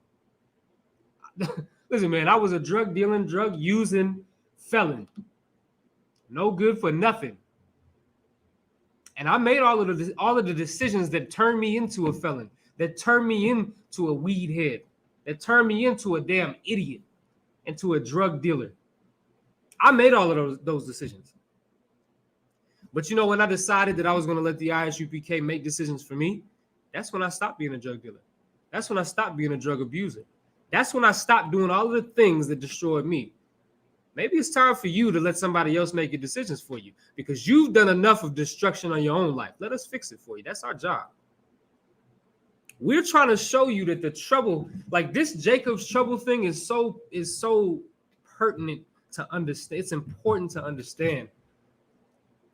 S1: Listen, man, I was a drug dealing, drug using felon. No good for nothing. And I made all of the decisions that turned me into a felon, that turned me into a weed head, that turned me into a damn idiot, into a drug dealer. I made all of those decisions. But you know, when I decided that I was going to let the ISUPK make decisions for me, that's when I stopped being a drug dealer. That's when I stopped being a drug abuser. That's when I stopped doing all of the things that destroyed me. Maybe it's time for you to let somebody else make your decisions for you because you've done enough of destruction on your own life. Let us fix it for you. That's our job. We're trying to show you that the trouble, like this Jacob's trouble thing is so pertinent to understand. It's important to understand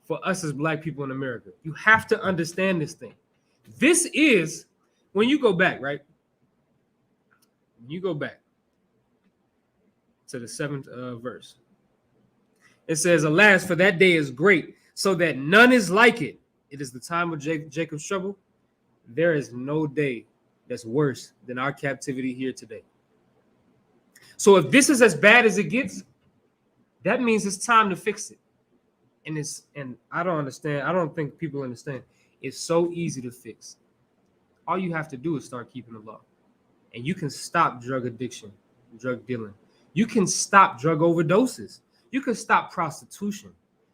S1: for us as Black people in America. You have to understand this thing. This is, when you go back, right? When you go back to the 7th verse, it says, alas, for that day is great, so that none is like it. It is the time of Jacob's trouble. There is no day that's worse than our captivity here today. So if this is as bad as it gets, that means it's time to fix it. And I don't understand. I don't think people understand. It's so easy to fix. All you have to do is start keeping the law. And you can stop drug addiction, drug dealing. You can stop drug overdoses. You can stop prostitution.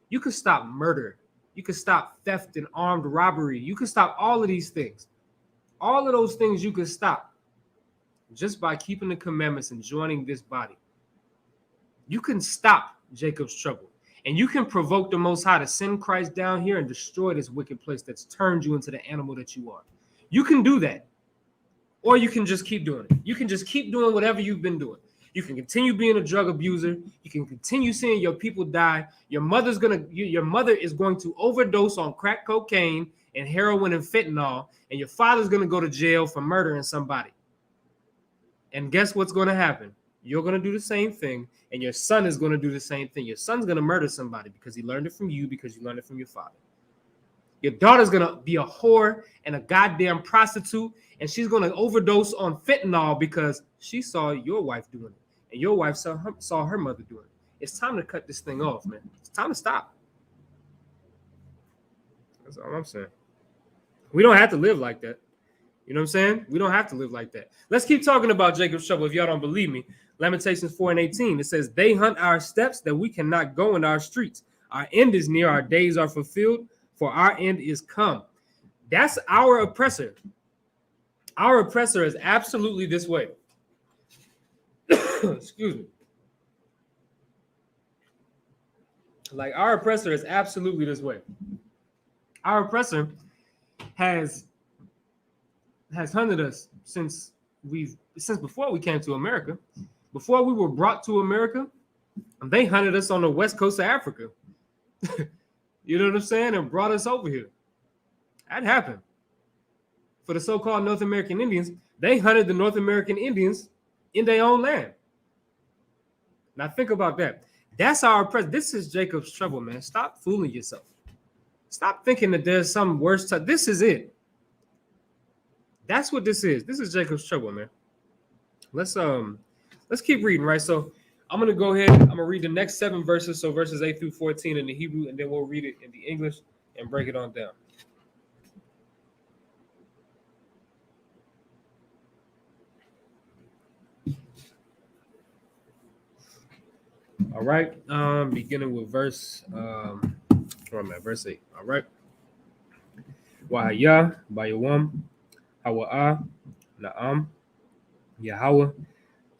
S1: You can stop murder. You can stop theft and armed robbery. You can stop all of these things. All of those things you can stop just by keeping the commandments and joining this body. You can stop Jacob's trouble. And you can provoke the Most High to send Christ down here and destroy this wicked place that's turned you into the animal that you are. You can do that. Or you can just keep doing it. You can just keep doing whatever you've been doing. You can continue being a drug abuser. You can continue seeing your people die. Your mother is going to overdose on crack cocaine and heroin and fentanyl, and your father's going to go to jail for murdering somebody. And guess what's going to happen? You're going to do the same thing, and your son is going to do the same thing. Your son's going to murder somebody because he learned it from you, because you learned it from your father. Your daughter's going to be a whore and a goddamn prostitute, and she's going to overdose on fentanyl because she saw your wife doing it, and your wife saw her mother doing it. It's time to cut this thing off, man. It's time to stop. That's all I'm saying. We don't have to live like that. You know what I'm saying? We don't have to live like that. Let's keep talking about Jacob's trouble if y'all don't believe me. Lamentations 4:18. It says, they hunt our steps that we cannot go in our streets. Our end is near, our days are fulfilled, for our end is come. That's our oppressor. Our oppressor is absolutely this way. Excuse me. Like, our oppressor is absolutely this way. Our oppressor has hunted us since before we came to America. Before we were brought to America, they hunted us on the west coast of Africa. You know what I'm saying? And brought us over here. That happened. For the so-called North American Indians, they hunted the North American Indians in their own land. Now think about that. That's our oppressor. This is Jacob's trouble, man. Stop fooling yourself. Stop thinking that there's some worse time. This is it. That's what this is. This is Jacob's trouble, man. Let's keep reading, right? So I'm gonna go ahead. I'm gonna read the next 7 verses, so verses 8 through 14 in the Hebrew, and then we'll read it in the English and break it on down. All right. Beginning with verse where I'm at, verse 8. All right. Wahaya, Bayawam, Hawa'a, Na'am, Yahweh,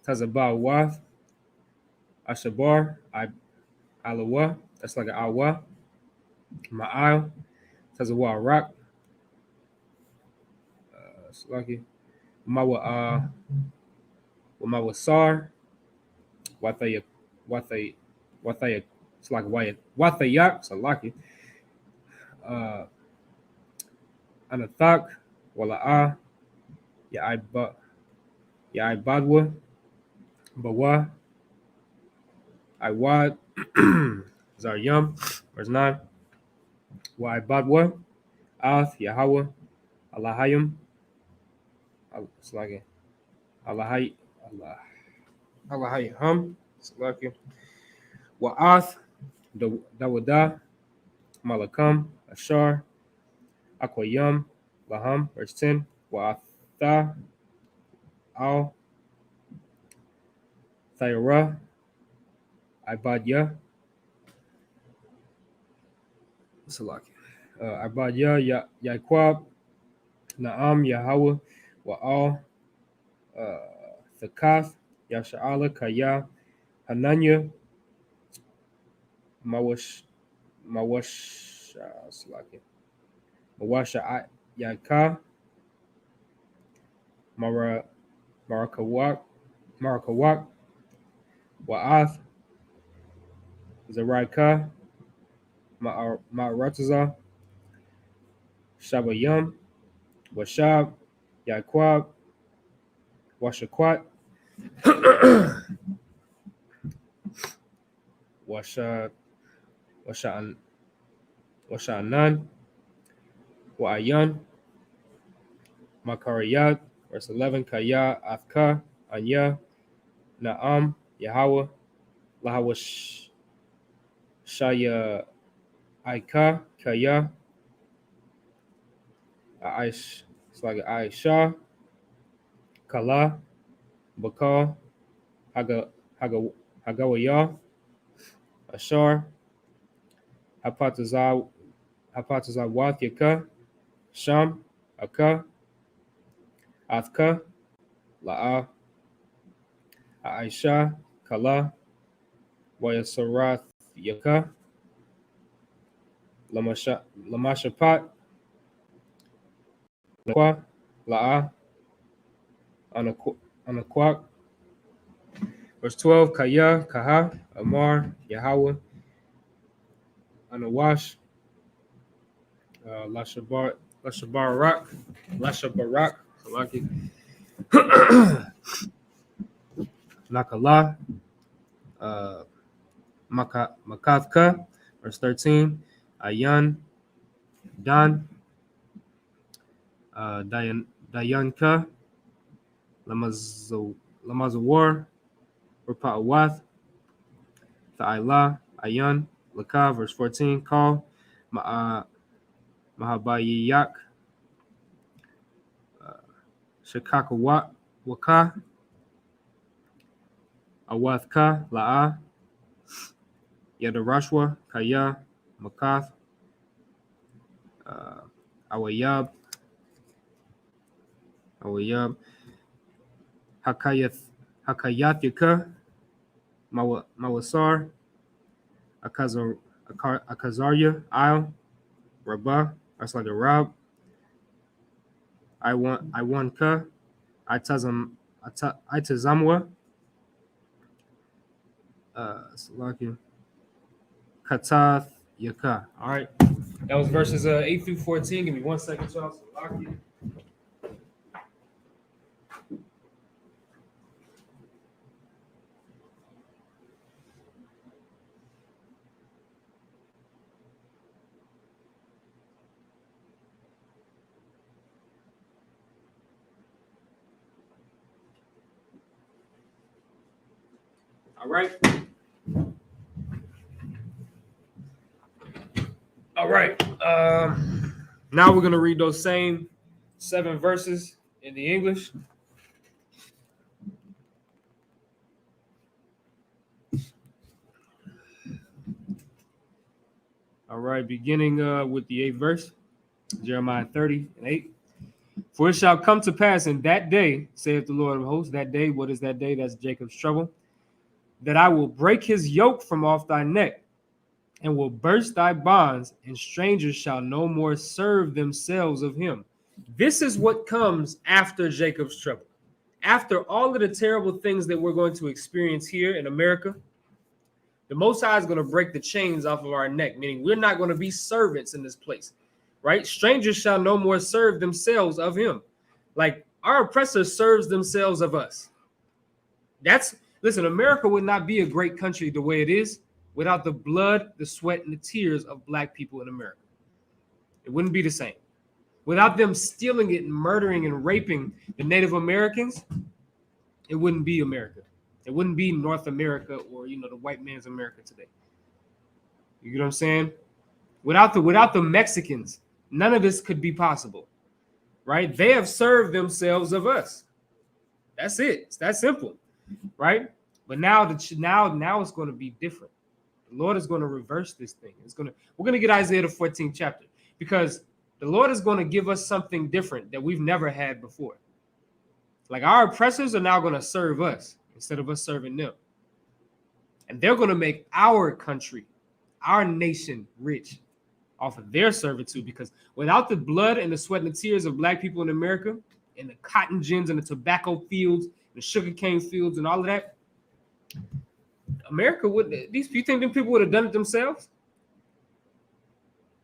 S1: Tazabah Wath, Ashabar, Alawa, that's like an Awa, Ma'al, Tazawa Rock. Slaki. Mawa Sar. Wathaya it's like Wathayak, Salaki. Anathak, Wala'a, Yaibadwa, Bawa, Iwad, Zaryam, verse 9. Waibadwa, Ath, Yahweh, Alahayim, Salaki. Alahayim, Salaki. Wa'ath, Dawada, Malakam, Ashar, Akwayam, Laham, verse 10. Wa'atha, Al, Thyra, Ibadya, Salaki. Ibadya, Yaquab, Naam, Yahweh, Wa'al, Thakath, Yasha'ala, Kaya, Hananya, Salaki. Mawasha Yaka, Marakawak, Wa'ath, Zaraika, Ma'arataza, Shabayam, Washab, Yaquab, Washaquat, Washa'anan, Wa'ayan, Makariyat, verse 11, Kaya, Afka, Anya, Naam, Yahweh, Lahawa Shaya, Aika, Kaya, Aish, it's like Aisha, Kala, Bakal, Hagawaya, Ashar, Hapatazah Wath Sham, Aka, Athka, La'a, Aisha, Kala, Wayasarath Yaka, Lamashapat, Nakwa, La'a, Anakwak. Verse 12, Kaya, Kaha, Amar, Yahweh, Anawash, Lashabarak, Salaki, Nakala, Makathka, verse 13, Ayan, Dan, Dayanka, Lamazawar, Rapa'awath, Tha'ila, Ayan, Laka, verse 14, Call, Mahabayak, Shakakawaka, Awathka, La'a, Yadarashwa, Kaya, Makath, Awayab, Hakayathika, Mawasar, Akazarya, Al, Rabah, that's like a Rab, Iwanka, Itazamwa, Salaki, Katath Yaka. All right. That was verses 8 through 14. Give me 1 second, y'all. Salaki. All right. All right. Now we're going to read those same 7 verses in the English. All right. Beginning with the 8th verse, Jeremiah 30:8. For it shall come to pass in that day, saith the Lord of hosts, that day, what is that day? That's Jacob's trouble, that I will break his yoke from off thy neck, and will burst thy bonds, and strangers shall no more serve themselves of him. This is what comes after Jacob's trouble. After all of the terrible things that we're going to experience here in America, the Most High is going to break the chains off of our neck, meaning we're not going to be servants in this place, right? Strangers shall no more serve themselves of him. Like our oppressor serves themselves of us. Listen, America would not be a great country the way it is without the blood, the sweat, and the tears of black people in America. It wouldn't be the same. Without them stealing it and murdering and raping the Native Americans, it wouldn't be America. It wouldn't be North America or, the white man's America today. You get what I'm saying? Without the Mexicans, none of this could be possible, right? They have served themselves of us. That's it. It's that simple, right? But now it's going to be different. The Lord is going to reverse this thing. We're going to get Isaiah the 14th chapter because the Lord is going to give us something different that we've never had before. Like our oppressors are now going to serve us instead of us serving them. And they're going to make our country, our nation rich off of their servitude, because without the blood and the sweat and the tears of black people in America, and the cotton gins and the tobacco fields, the sugarcane fields and all of that, America you think them people would have done it themselves?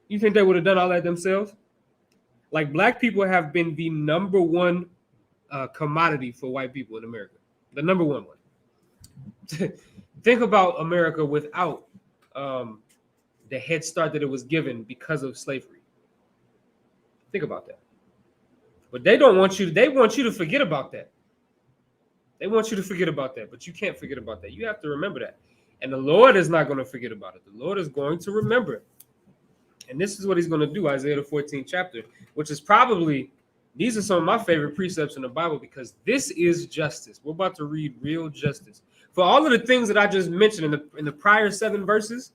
S1: You think they would have done all that themselves? Like black people have been the number one commodity for white people in America. The number one. Think about America without the head start that it was given because of slavery. Think about that. But they want you to forget about that. They want you to forget about that, but you can't forget about that. You have to remember that. And the Lord is not going to forget about it. The Lord is going to remember it. And this is what he's going to do, Isaiah the 14th chapter, which is these are some of my favorite precepts in the Bible because this is justice. We're about to read real justice. For all of the things that I just mentioned in the prior 7 verses,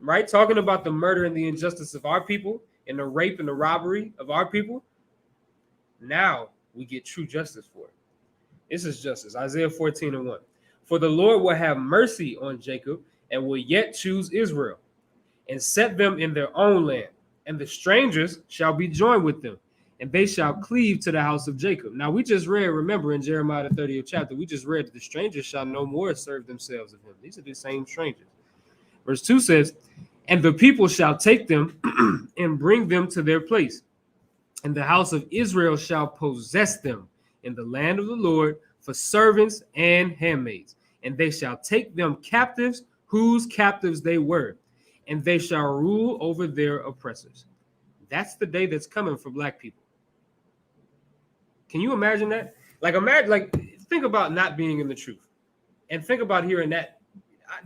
S1: right? Talking about the murder and the injustice of our people and the rape and the robbery of our people. Now we get true justice for it. This is justice. Isaiah 14:1. For the Lord will have mercy on Jacob and will yet choose Israel and set them in their own land. And the strangers shall be joined with them, and they shall cleave to the house of Jacob. Now we just read, remember in Jeremiah the 30th chapter, we just read that the strangers shall no more serve themselves of him. These are the same strangers. Verse 2 says, and the people shall take them and bring them to their place. And the house of Israel shall possess them in the land of the Lord for servants and handmaids. And they shall take them captives, whose captives they were, and they shall rule over their oppressors. That's the day that's coming for black people. Can you imagine that? Think about not being in the truth, and think about hearing that.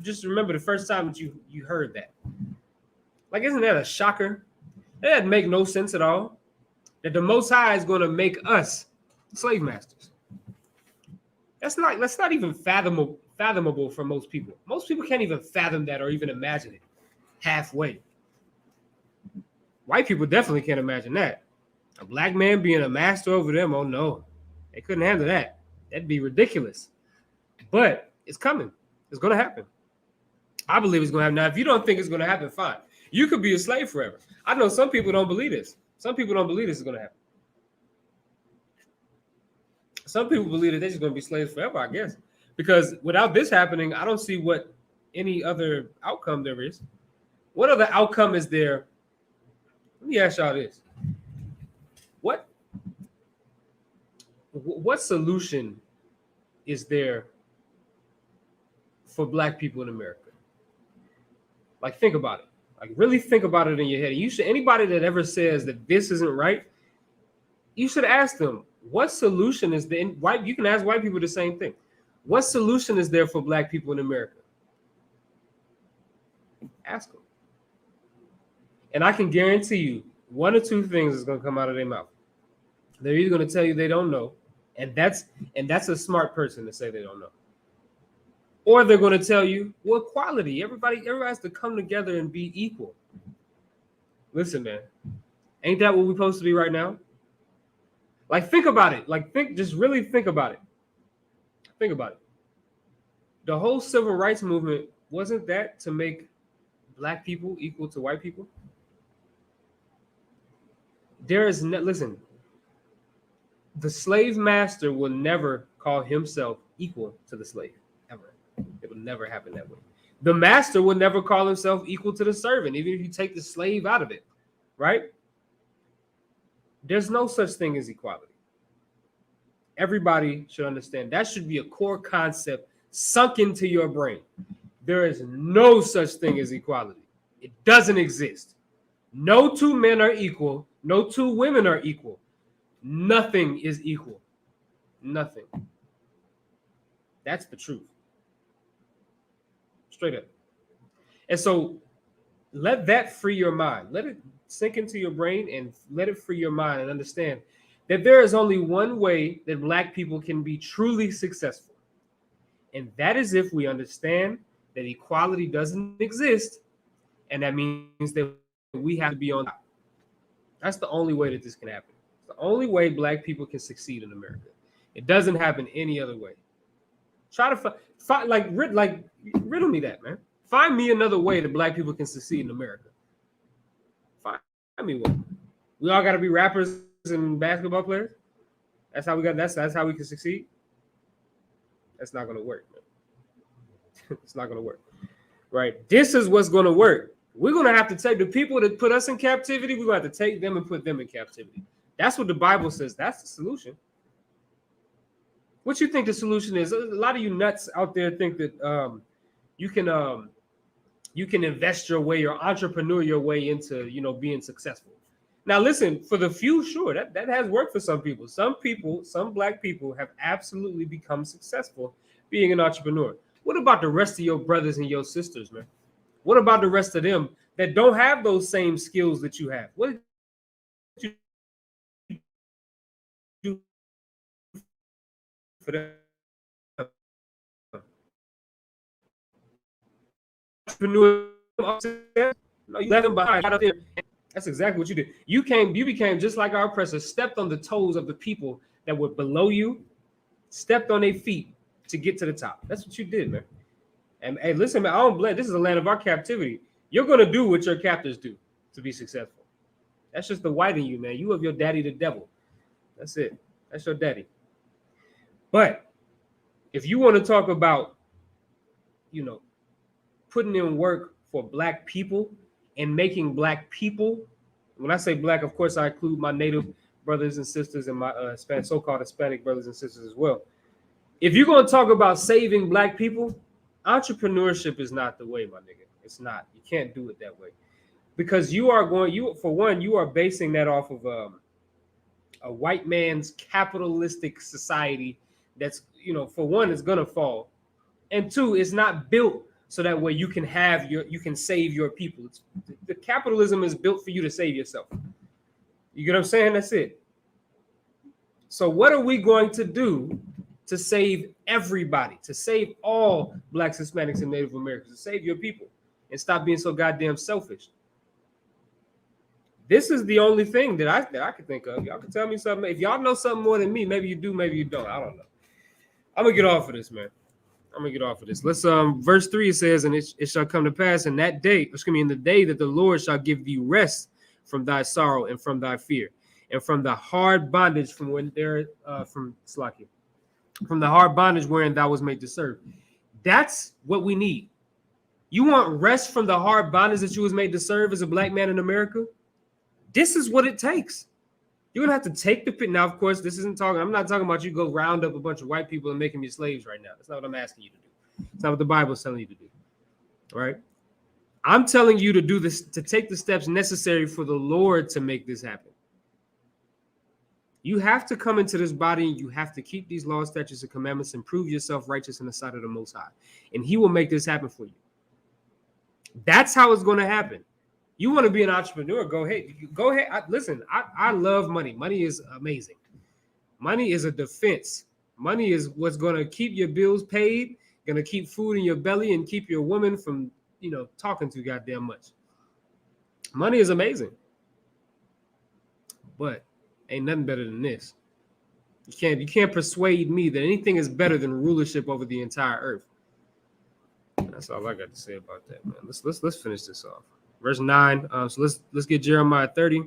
S1: Just remember the first time that you heard that. Like, isn't that a shocker? That doesn't make no sense at all. That the Most High is going to make us slave masters. That's not even fathomable for most people. Most people can't even fathom that or even imagine it halfway. White people definitely can't imagine that. A black man being a master over them, oh no. They couldn't handle that. That'd be ridiculous. But it's coming. It's going to happen. I believe it's going to happen. Now, if you don't think it's going to happen, fine. You could be a slave forever. I know some people don't believe this. Some people don't believe this is going to happen. Some people believe that they're just going to be slaves forever, I guess. Because without this happening, I don't see what any other outcome there is. What other outcome is there? Let me ask y'all this. What solution is there for black people in America? Like, think about it. Like, really think about it in your head. Anybody that ever says that this isn't right, you should ask them, what solution is there? You can ask white people the same thing. What solution is there for black people in America? Ask them. And I can guarantee you, one or two things is going to come out of their mouth. They're either going to tell you they don't know, and that's a smart person to say they don't know. Or they're going to tell you, well, equality. Everybody has to come together and be equal. Listen, man, ain't that what we're supposed to be right now? Like, think about it. Just really think about it. Think about it. The whole civil rights movement, wasn't that to make black people equal to white people? There is no, listen, the slave master will never call himself equal to the slave, ever. It will never happen that way. The master will never call himself equal to the servant, even if you take the slave out of it, right? There's no such thing as equality. Everybody should understand. That should be a core concept sunk into your brain. There is no such thing as equality. It doesn't exist. No two men are equal. No two women are equal. Nothing is equal. Nothing. That's the truth. Straight up. And so let that free your mind. Let it sink into your brain and let it free your mind and understand that there is only one way that black people can be truly successful. And that is if we understand that equality doesn't exist. And that means that we have to be on top. That's the only way that this can happen. It's the only way black people can succeed in America. It doesn't happen any other way. Try to riddle me that, man. Find me another way that black people can succeed in America. Find me one. We all got to be rappers and basketball players. That's how we got. That's how we can succeed. That's not going to work, man. It's not going to work, right? This is what's going to work. We're going to have to take the people that put us in captivity. We're going to have to take them and put them in captivity. That's what the Bible says. That's the solution. What you think the solution is? A lot of you nuts out there think that you can invest your way or entrepreneur your way into being successful. Now, listen, for the few, sure, that has worked for some people. Some black people have absolutely become successful being an entrepreneur. What about the rest of your brothers and your sisters, man? What about the rest of them that don't have those same skills that you have? What did you do for them? Entrepreneur, no, you left them behind. That's exactly what you did. You became just like our oppressors, stepped on the toes of the people that were below you, stepped on their feet to get to the top. That's what you did, man. And hey, listen, man, I don't blame. This is the land of our captivity. You're gonna do what your captors do to be successful. That's just the white in you, man. You have your daddy, the devil. That's it. That's your daddy. But if you want to talk about, putting in work for black people and making black people, when I say black, of course, I include my native brothers and sisters and my so-called Hispanic brothers and sisters as well. If you're going to talk about saving black people, entrepreneurship is not the way, my nigga. It's not. You can't do it that way. Because you are basing that off of a white man's capitalistic society that's, for one, it's going to fall. And two, it's not built so that way you can save your people. The capitalism is built for you to save yourself. You get what I'm saying? That's it. So what are we going to do to save everybody, to save all blacks, Hispanics, and Native Americans, to save your people and stop being so goddamn selfish? This is the only thing that I can think of. Y'all can tell me something. If y'all know something more than me, maybe you do, maybe you don't. I don't know. I'm gonna get off of this, man. Let's verse 3 says, and it shall come to pass in that day, in the day that the Lord shall give thee rest from thy sorrow and from thy fear, and from the hard bondage from the hard bondage wherein thou was made to serve. That's what we need. You want rest from the hard bondage that you was made to serve as a black man in America? This is what it takes. You're gonna have to take the pit. Now, of course, I'm not talking about you go round up a bunch of white people and make them your slaves right now. That's not what I'm asking you to do. It's not what the Bible is telling you to do. All right. I'm telling you to do this, to take the steps necessary for the Lord to make this happen. You have to come into this body and you have to keep these laws, statutes, and commandments and prove yourself righteous in the sight of the Most High. And he will make this happen for you. That's how it's going to happen. You want to be an entrepreneur, go ahead. Listen, I love money. Money is amazing. Money is a defense. Money is what's going to keep your bills paid, going to keep food in your belly, and keep your woman from, talking too goddamn much. Money is amazing. But ain't nothing better than this. You can't persuade me that anything is better than rulership over the entire earth. That's all I got to say about that, man. Let's finish this off. Verse 9. So let's get Jeremiah 30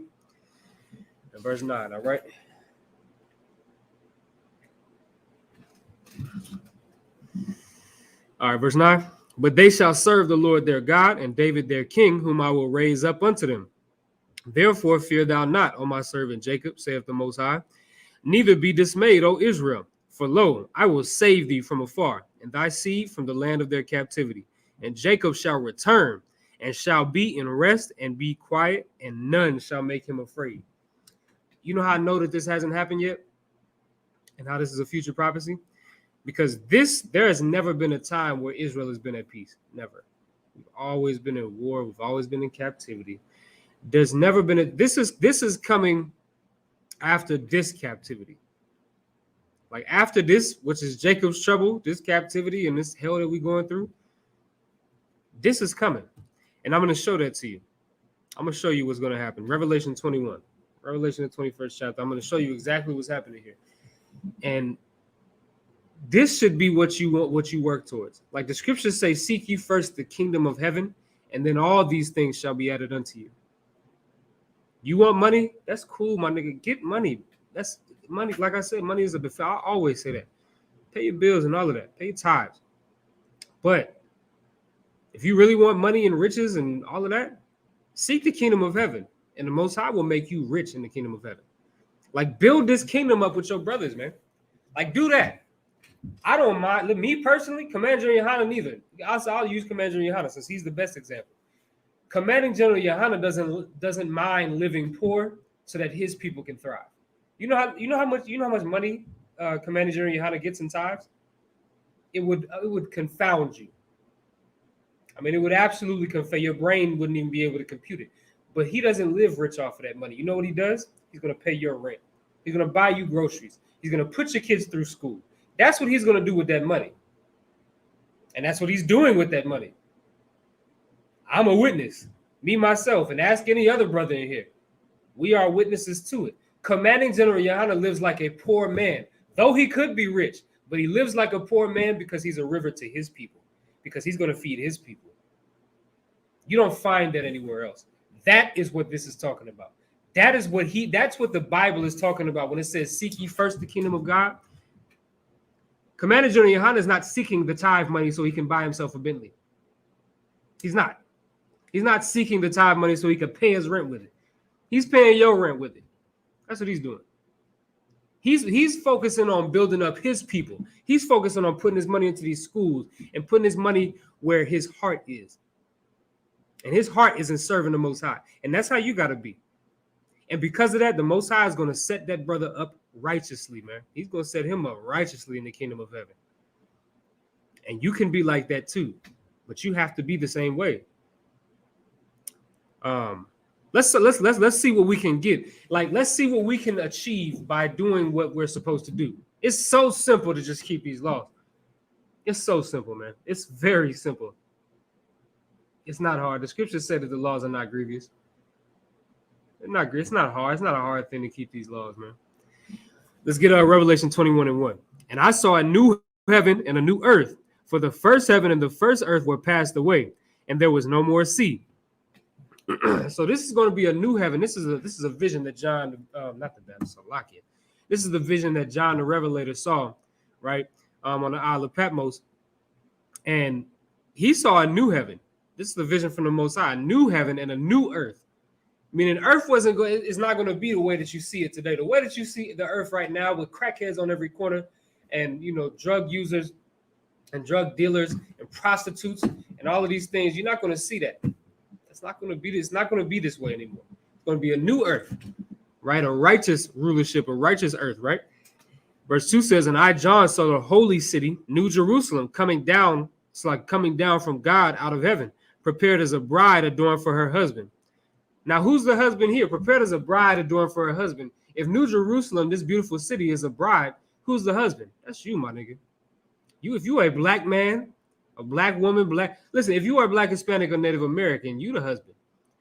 S1: and verse 9. All right. All right, verse 9. But they shall serve the Lord their God and David their king, whom I will raise up unto them. Therefore fear thou not, O my servant Jacob, saith the Most High, neither be dismayed, O Israel. For lo, I will save thee from afar, and thy seed from the land of their captivity. And Jacob shall return, and shall be in rest, and be quiet, and none shall make him afraid. You know how I know that this hasn't happened yet? And how this is a future prophecy? Because there has never been a time where Israel has been at peace. Never. We've always been at war. We've always been in captivity. There's never been this is coming after this captivity. Like after this, which is Jacob's trouble, this captivity and this hell that we're going through, this is coming. And I'm going to show that to you. I'm going to show you what's going to happen. Revelation 21. Revelation, the 21st chapter. I'm going to show you exactly what's happening here. And this should be what you want, what you work towards. Like the scriptures say, seek ye first the kingdom of heaven, and then all these things shall be added unto you. You want money? That's cool, my nigga. Get money. That's money. Like I said, money is I always say that. Pay your bills and all of that. Pay your tithes. But if you really want money and riches and all of that, seek the kingdom of heaven, and the Most High will make you rich in the kingdom of heaven. Like build this kingdom up with your brothers, man. Like do that. I don't mind. Me personally, Commander Johanna neither. I'll use Commander Johanna since he's the best example. Commanding General Johanna doesn't mind living poor so that his people can thrive. You know how much money Commanding General Johanna gets in tithes? It would confound you. I mean, it would absolutely confound your brain. Wouldn't even be able to compute it. But he doesn't live rich off of that money. You know what he does? He's going to pay your rent. He's going to buy you groceries. He's going to put your kids through school. That's what he's going to do with that money. And that's what he's doing with that money. I'm a witness, me, myself, and ask any other brother in here. We are witnesses to it. Commanding General Johanna lives like a poor man, though he could be rich, but he lives like a poor man because he's a river to his people, because he's going to feed his people. You don't find that anywhere else. That is what this is talking about. That's what the Bible is talking about when it says, seek ye first the kingdom of God. Commander General Johanna is not seeking the tithe money so he can buy himself a Bentley. He's not. He's not seeking the tithe money so he can pay his rent with it. He's paying your rent with it. That's what he's doing. He's focusing on building up his people. He's focusing on putting his money into these schools and putting his money where his heart is. And his heart is in serving the Most High. And that's how you got to be. And because of that, the Most High is going to set that brother up righteously, man. He's going to set him up righteously in the kingdom of heaven. And you can be like that too, but you have to be the same way. Let's see what we can get. Like, let's see what we can achieve by doing what we're supposed to do. It's so simple to just keep these laws. It's so simple, man. It's very simple. It's not hard. The scriptures say that the laws are not grievous. It's not hard. It's not a hard thing to keep these laws, man. Let's get Revelation 21:1. And I saw a new heaven and a new earth, for the first heaven and the first earth were passed away, and there was no more sea. So this is going to be a new heaven. This is a vision that John, this is the vision that John the Revelator saw, right, on the Isle of Patmos, and he saw a new heaven. This is the vision from the Most High, a new heaven and a new earth. Meaning earth it's not going to be the way that you see it today. The way that you see the earth right now with crackheads on every corner and, drug users and drug dealers and prostitutes and all of these things, you're not going to see that. It's not going to be this way anymore. It's going to be a new earth, right? A righteous rulership, a righteous earth, right? Verse 2 says, and I, John, saw the holy city, New Jerusalem, coming down. It's like coming down from God out of heaven, prepared as a bride adorned for her husband. Now, who's the husband here? Prepared as a bride adorned for her husband. If New Jerusalem, this beautiful city, is a bride, who's the husband? That's you, my nigga. If you are a black man, a black woman, listen, if you are Black, Hispanic, or Native American, you the husband.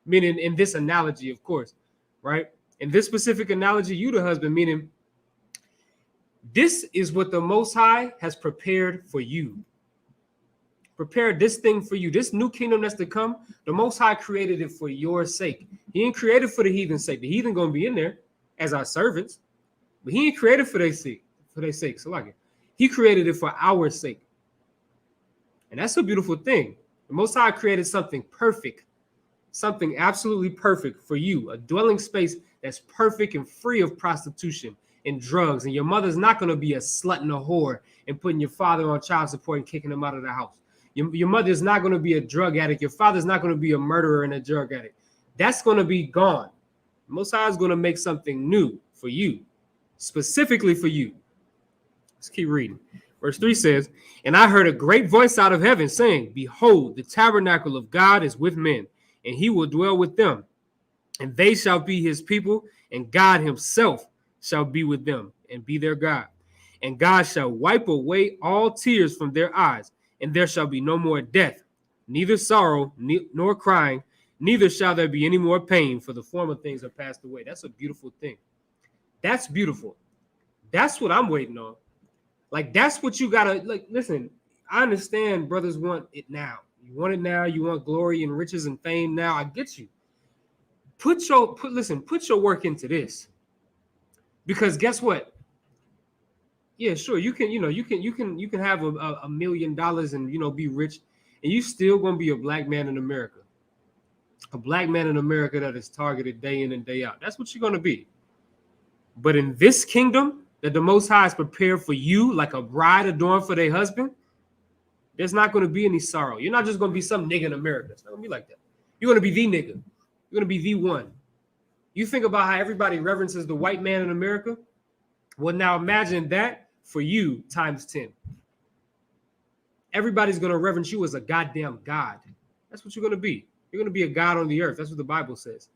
S1: Meaning in this analogy, of course, right? In this specific analogy, you the husband, meaning this is what the Most High has prepared for you. prepared this thing for you. This new kingdom that's to come, the Most High created it for your sake. He ain't created for the heathen's sake. The heathen going to be in there as our servants, but he ain't created for their sake. So like it. He created it for our sake. And that's a beautiful thing. The Most High created something perfect, something absolutely perfect for you, a dwelling space that's perfect and free of prostitution and drugs. And your mother's not going to be a slut and a whore and putting your father on child support and kicking him out of the house. Your mother's not going to be a drug addict. Your father's not going to be a murderer and a drug addict. That's going to be gone. The Most High is going to make something new for you, specifically for you. Let's keep reading. Verse 3 says, and I heard a great voice out of heaven saying, behold, the tabernacle of God is with men, and he will dwell with them, and they shall be his people, and God himself shall be with them and be their God. And God shall wipe away all tears from their eyes, and there shall be no more death, neither sorrow nor crying, neither shall there be any more pain, for the former things have passed away. That's a beautiful thing. That's beautiful. That's what I'm waiting on. Like, that's what you gotta, like, listen, I understand brothers want it now. You want it now. You want glory and riches and fame now. I get you. Put your work into this. Because guess what? Yeah, sure. You can have $1 million and, be rich, and you still going to be a black man in America. A black man in America that is targeted day in and day out. That's what you're going to be. But in this kingdom that the Most High is prepared for you, like a bride adorned for their husband, there's not going to be any sorrow. You're not just going to be some nigga in America. It's not going to be like that. You're going to be the nigga. You're going to be the one. You think about how everybody reverences the white man in America? Well, now imagine that for you times 10. Everybody's going to reverence you as a goddamn God. That's what you're going to be. You're going to be a God on the earth. That's what the Bible says.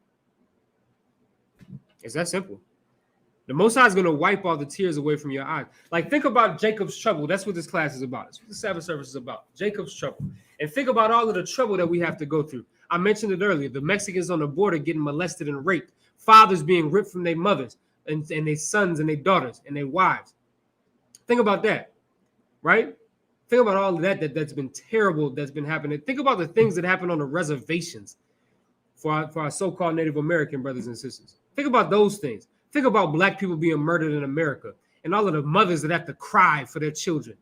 S1: It's that simple. The Most High is going to wipe all the tears away from your eyes. Like, think about Jacob's trouble. That's what this class is about. That's what the Sabbath service is about. Jacob's trouble. And think about all of the trouble that we have to go through. I mentioned it earlier. The Mexicans on the border getting molested and raped. Fathers being ripped from their mothers and their sons and their daughters and their wives. Think about that, right? Think about all of that's been terrible, that's been happening. Think about the things that happen on the reservations for our so-called Native American brothers and sisters. Think about those things. Think about black people being murdered in America and all of the mothers that have to cry for their children.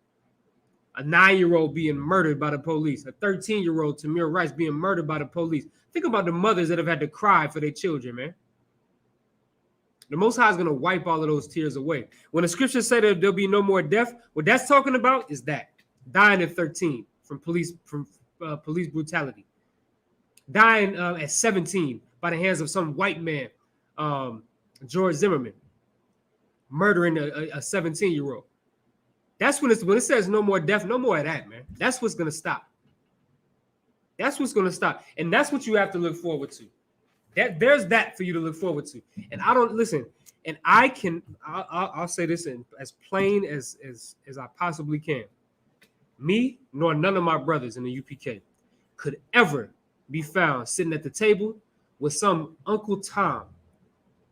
S1: A 9-year-old being murdered by the police. A 13-year-old, Tamir Rice, being murdered by the police. Think about the mothers that have had to cry for their children, man. The Most High is going to wipe all of those tears away. When the scriptures say that there'll be no more death, what that's talking about is that. Dying at 13 from police brutality. Dying at 17 by the hands of some white man, George Zimmerman, murdering a 17-year-old. That's when it says no more death, no more of that, man. That's what's going to stop. That's what's going to stop. And that's what you have to look forward to. There's that for you to look forward to. And I don't listen. And I'll say this in as plain as I possibly can. Me nor none of my brothers in the UPK could ever be found sitting at the table with some Uncle Tom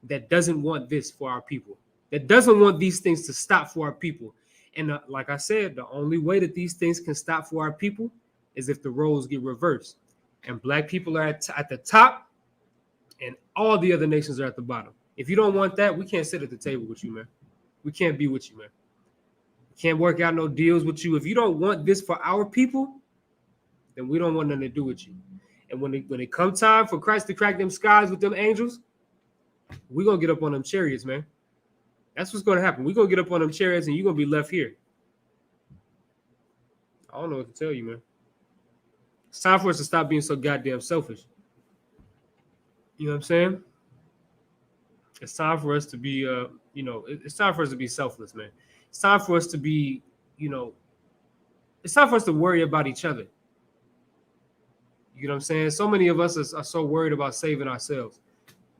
S1: that doesn't want this for our people, that doesn't want these things to stop for our people. And like I said, the only way that these things can stop for our people is if the roles get reversed. And black people are at the top and all the other nations are at the bottom. If you don't want that, we can't sit at the table with you, man. We can't be with you, man. Can't work out no deals with you. If you don't want this for our people, then we don't want nothing to do with you. And when it come time for Christ to crack them skies with them angels, we're going to get up on them chariots, man. That's what's going to happen. We're going to get up on them chariots and you're going to be left here. I don't know what to tell you, man. It's time for us to stop being so goddamn selfish. You know what I'm saying? It's time for us to be, it's time for us to be selfless, man. It's time for us to be, it's time for us to worry about each other. You know what I'm saying? So many of us are so worried about saving ourselves.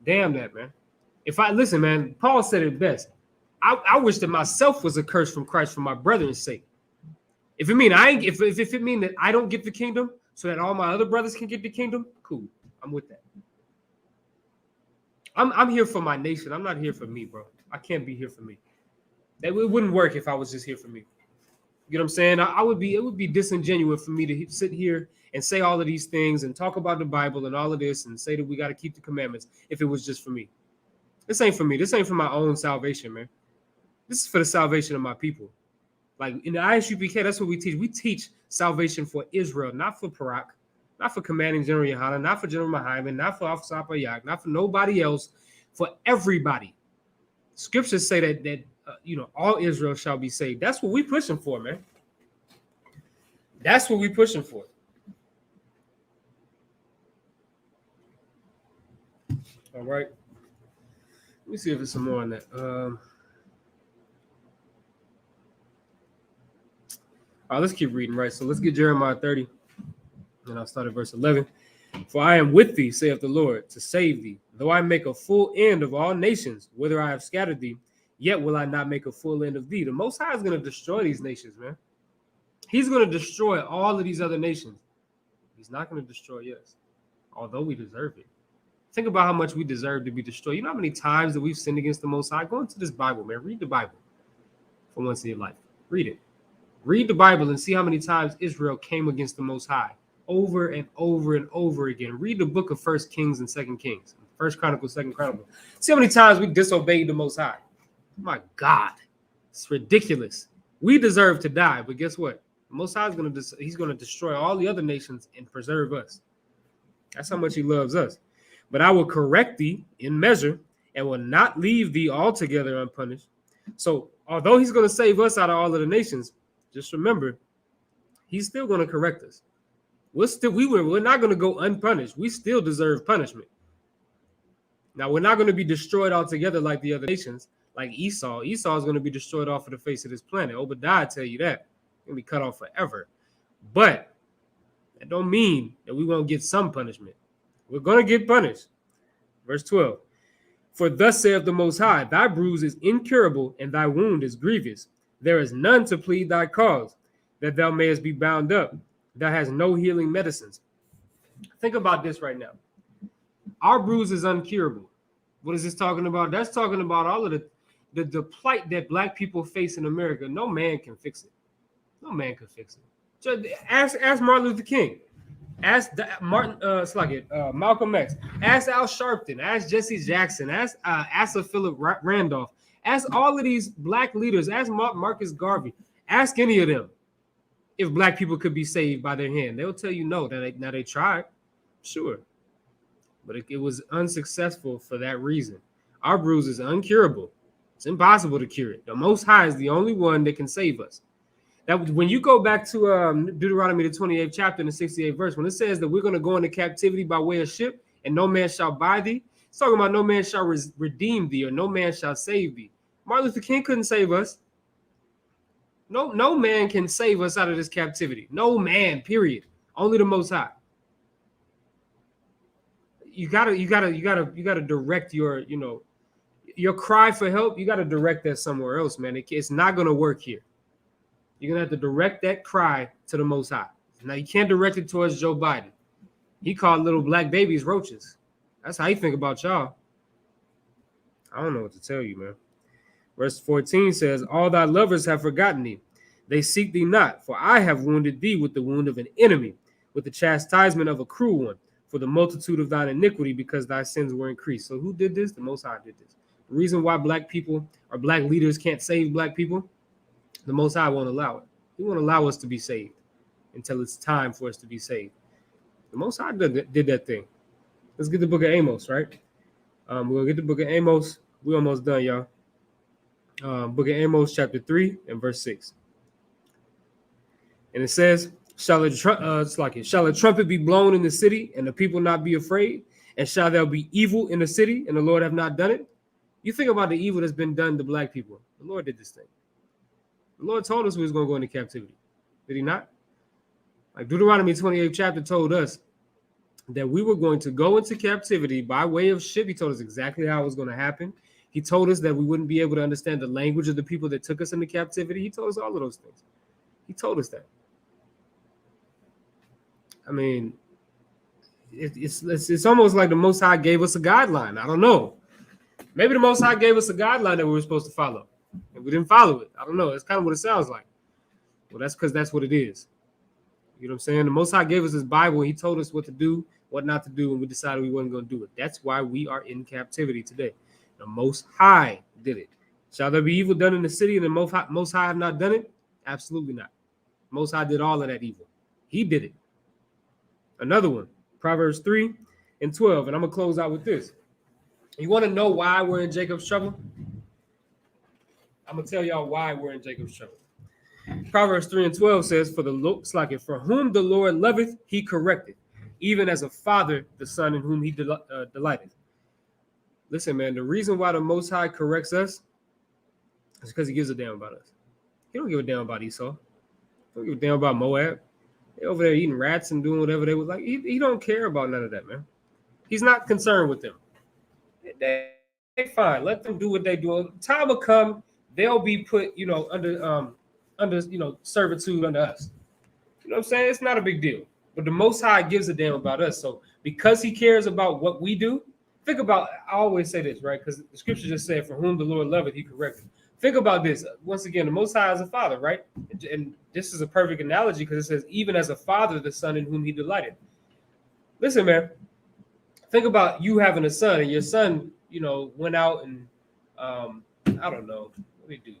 S1: Damn that, man. Listen, man, Paul said it best. I wish that myself was a curse from Christ for my brethren's sake. If it mean if it mean that I don't get the kingdom so that all my other brothers can get the kingdom, cool. I'm with that. I'm here for my nation. I'm not here for me, bro. I can't be here for me. It wouldn't work if I was just here for me. You know what I'm saying? It would be disingenuous for me to sit here and say all of these things and talk about the Bible and all of this and say that we got to keep the commandments if it was just for me. This ain't for me. This ain't for my own salvation, man. This is for the salvation of my people. Like in the ISUPK, that's what we teach. We teach salvation for Israel, not for Parak, not for Commanding General Yohana, not for General Mahiman, not for Officer Apayak, not for nobody else, for everybody. Scriptures say that all Israel shall be saved. That's what we pushing for, man. That's what we pushing for. All right. Let me see if there's some more on that. All right, let's keep reading, right? So let's get Jeremiah 30, and I'll start at verse 11. For I am with thee, saith the Lord, to save thee. Though I make a full end of all nations, whither I have scattered thee, yet will I not make a full end of thee. The Most High is going to destroy these nations, man. He's going to destroy all of these other nations. He's not going to destroy us, although we deserve it. Think about how much we deserve to be destroyed. You know how many times that we've sinned against the Most High? Go into this Bible, man. Read the Bible for once in your life. Read it. Read the Bible and see how many times Israel came against the Most High over and over and over again. Read the book of 1 Kings and 2 Kings, 1 Chronicles, 2 Chronicles. See how many times we disobeyed the Most High. My God, it's ridiculous. We deserve to die, but guess what? The Most High is he's going to destroy all the other nations and preserve us. That's how much he loves us. But I will correct thee in measure and will not leave thee altogether unpunished. So although he's going to save us out of all of the nations, just remember, he's still going to correct us. We're not going to go unpunished. We still deserve punishment. Now, we're not going to be destroyed altogether like the other nations, like Esau. Esau is going to be destroyed off of the face of this planet. Obadiah tell you that. Going to be cut off forever. But that don't mean that we won't get some punishment. We're going to get punished. Verse 12. For thus saith the Most High, thy bruise is incurable, and thy wound is grievous. There is none to plead thy cause, that thou mayest be bound up. Thou hast no healing medicines. Think about this right now. Our bruise is uncurable. What is this talking about? That's talking about all of the plight that black people face in America. No man can fix it. No man can fix it. Ask Martin Luther King. Ask Malcolm X. Ask Al Sharpton. Ask Jesse Jackson. Ask Asa Philip Randolph. Ask all of these black leaders. Ask Marcus Garvey. Ask any of them if black people could be saved by their hand. They'll tell you no. Now they tried, sure, but it was unsuccessful for that reason. Our bruise is uncurable. It's impossible to cure it. The Most High is the only one that can save us. That when you go back to Deuteronomy, the 28th chapter and the 68th verse, when it says that we're going to go into captivity by way of ship and no man shall buy thee, it's talking about no man shall redeem thee or no man shall save thee. Martin Luther King couldn't save us. No man can save us out of this captivity. No man, period. Only the Most High. You gotta direct your cry for help. You gotta direct that somewhere else, man. It's not gonna work here. You're going to have to direct that cry to the Most High. Now, you can't direct it towards Joe Biden. He called little black babies roaches. That's how he think about y'all. I don't know what to tell you, man. Verse 14 says, all thy lovers have forgotten thee. They seek thee not, for I have wounded thee with the wound of an enemy, with the chastisement of a cruel one, for the multitude of thine iniquity, because thy sins were increased. So who did this? The Most High did this. The reason why black people or black leaders can't save black people, the Most High won't allow it. He won't allow us to be saved until it's time for us to be saved. The Most High did that thing. Let's get the book of Amos, right? We'll get the book of Amos. We're almost done, y'all. Book of Amos, chapter 3 and verse 6. And it says, shall a trumpet be blown in the city, and the people not be afraid? And shall there be evil in the city, and the Lord have not done it? You think about the evil that's been done to black people. The Lord did this thing. The Lord told us we was going to go into captivity. Did he not? Like Deuteronomy 28th chapter told us that we were going to go into captivity by way of ship. He told us exactly how it was going to happen. He told us that we wouldn't be able to understand the language of the people that took us into captivity. He told us all of those things. He told us that. I mean, it's almost like the Most High gave us a guideline. I don't know. Maybe the Most High gave us a guideline that we were supposed to follow, and we didn't follow it. I don't know. It's kind of what it sounds like. Well, that's because that's what it is. You know what I'm saying? The Most High gave us his Bible. He told us what to do, what not to do, and we decided we wasn't going to do it. That's why we are in captivity today. The Most High did it. Shall there be evil done in the city and the Most High have not done it? Absolutely not. Most High did all of that evil. He did it. Another one, Proverbs 3:12. And I'm going to close out with this. You want to know why we're in Jacob's trouble? I'm going to tell y'all why we're in Jacob's trouble. Proverbs 3:12 says, for whom the Lord loveth, he correcteth, even as a father the son in whom he delighteth. Listen, man, the reason why the Most High corrects us is because he gives a damn about us. He don't give a damn about Esau. He don't give a damn about Moab. They're over there eating rats and doing whatever they would like. He don't care about none of that, man. He's not concerned with them. They fine. Let them do what they do. Time will come, they'll be put, under servitude under us. You know what I'm saying? It's not a big deal. But the Most High gives a damn about us. So because he cares about what we do, think about, I always say this, right? Because the scripture just said, for whom the Lord loveth, he correcteth. Think about this. Once again, the Most High is a father, right? And this is a perfect analogy because it says, even as a father, the son in whom he delighted. Listen, man. Think about you having a son, and your son, went out and, I don't know. What did he do?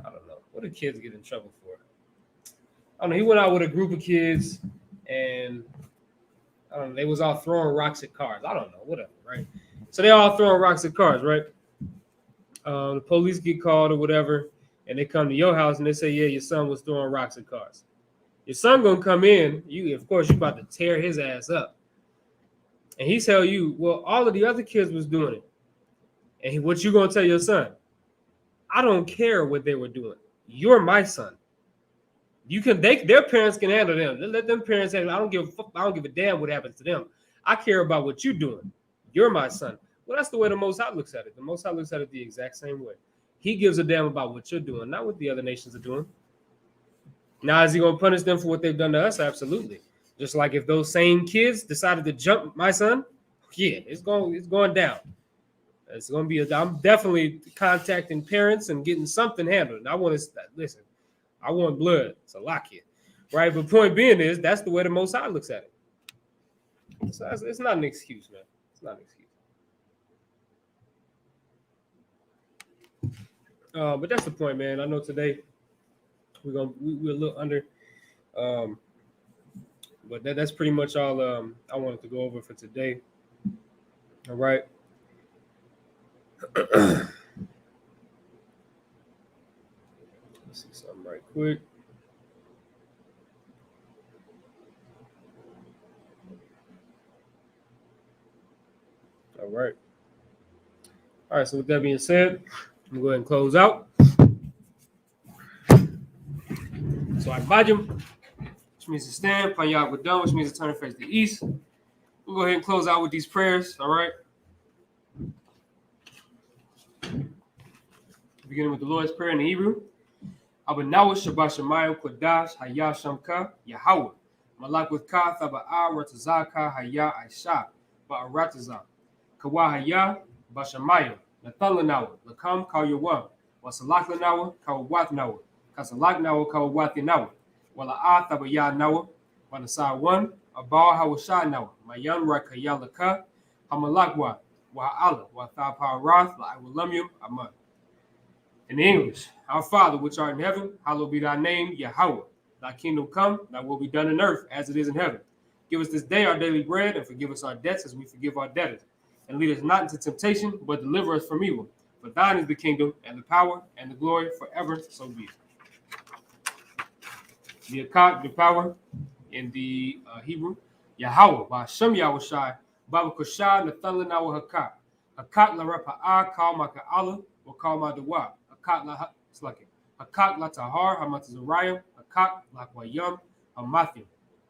S1: I don't know. What do kids get in trouble for? I don't know. He went out with a group of kids, and I don't know. They was all throwing rocks at cars. I don't know. Whatever, right? So they all throwing rocks at cars, right? The police get called or whatever, and they come to your house and they say, yeah, your son was throwing rocks at cars. Your son gonna come in. Of course, you about to tear his ass up. And he tell you, well, all of the other kids was doing it. And what you gonna tell your son? I don't care what they were doing. You're my son. Their parents can handle them. Let them parents handle. I don't give a damn what happens to them. I care about what you're doing. You're my son. Well, that's the way the Most High looks at it. The Most High looks at it the exact same way. He gives a damn about what you're doing, not what the other nations are doing. Now, is he going to punish them for what they've done to us? Absolutely. Just like if those same kids decided to jump my son, yeah, it's going down. It's going to be. I'm definitely contacting parents and getting something handled. I want to listen. I want blood. It's a lock here, right? But point being is that's the way the Most High looks at it. So it's not an excuse, man. It's not an excuse. But that's the point, man. I know today we're a little under, but that's pretty much all I wanted to go over for today. All right. Let's see something right quick. All right. All right. So with that being said, I'm gonna go ahead and close out. So I bajim, which means to stand, Panyag Wadam, which means to turn and face the east. We'll go ahead and close out with these prayers. All right. Beginning with the Lord's Prayer in the Hebrew. Abanawa Shabbat Shemayim Kodash Haya Shamka Yahweh. Malak with Ka Thaba'a Ratazaka Haya Aisha Ba'arataza. Kawa Haya Bashamayim. Nathalanawa. Lakam Kawyawam. Wasalak Lanawa Kawat Nawa. Kasalak Nawa Kawati Nawa. Wala'a Thabaya Nawa. Wanasa 1. Abal Hawasha Nawa. Mayan Rakayalaka. Hamalakwa. Wa'ala. Wathapa Rath. La'awalamium. Aman. In English, our Father, which art in heaven, hallowed be thy name, Yahweh. Thy kingdom come, thy will be done on earth as it is in heaven. Give us this day our daily bread, and forgive us our debts as we forgive our debtors. And lead us not into temptation, but deliver us from evil. For thine is the kingdom, and the power, and the glory forever, so be it. The Akkad, the power, in the Hebrew, Yahweh, Ba'ashem Yahushai, Baba Koshai, Nathan Lanawa Hakat. Hakat la Rapa'ah, Kal Maka'ala, or Kal Madawa. Hakak la Tahar, Hamatazariah, Hakak la Kwayam, Hamathim,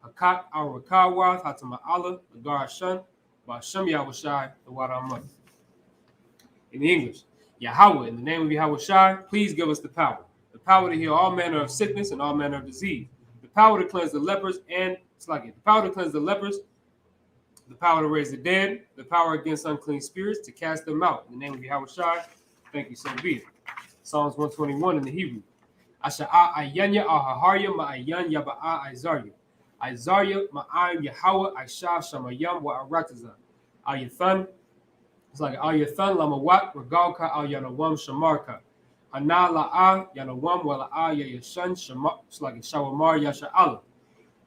S1: Hakak al Rakawath, Hatama'ala, the Garashan, Ba'ashem Yahushai, the Wadamat. In English, Yahweh, in the name of Yahweh, please give us the power to heal all manner of sickness and all manner of disease, the power to cleanse the lepers, and the power to cleanse the lepers, the power to raise the dead, the power against unclean spirits, to cast them out. In the name of Yahweh, thank you, so be it. Psalms 121 in the Hebrew. Asha'a Ayanya Ahaharya Ma'ayan Yaba'a Izarya. Izarya Ma'ayim Yahweh Aisha Shamayam Wa Arataza. Ayathan. It's like Ayathan Lamawat Regalka Al Yanawam Shamarka. Hana La'a Yanawam Wala'a Yashan Shamar. It's like Shawamar Yasha'ala.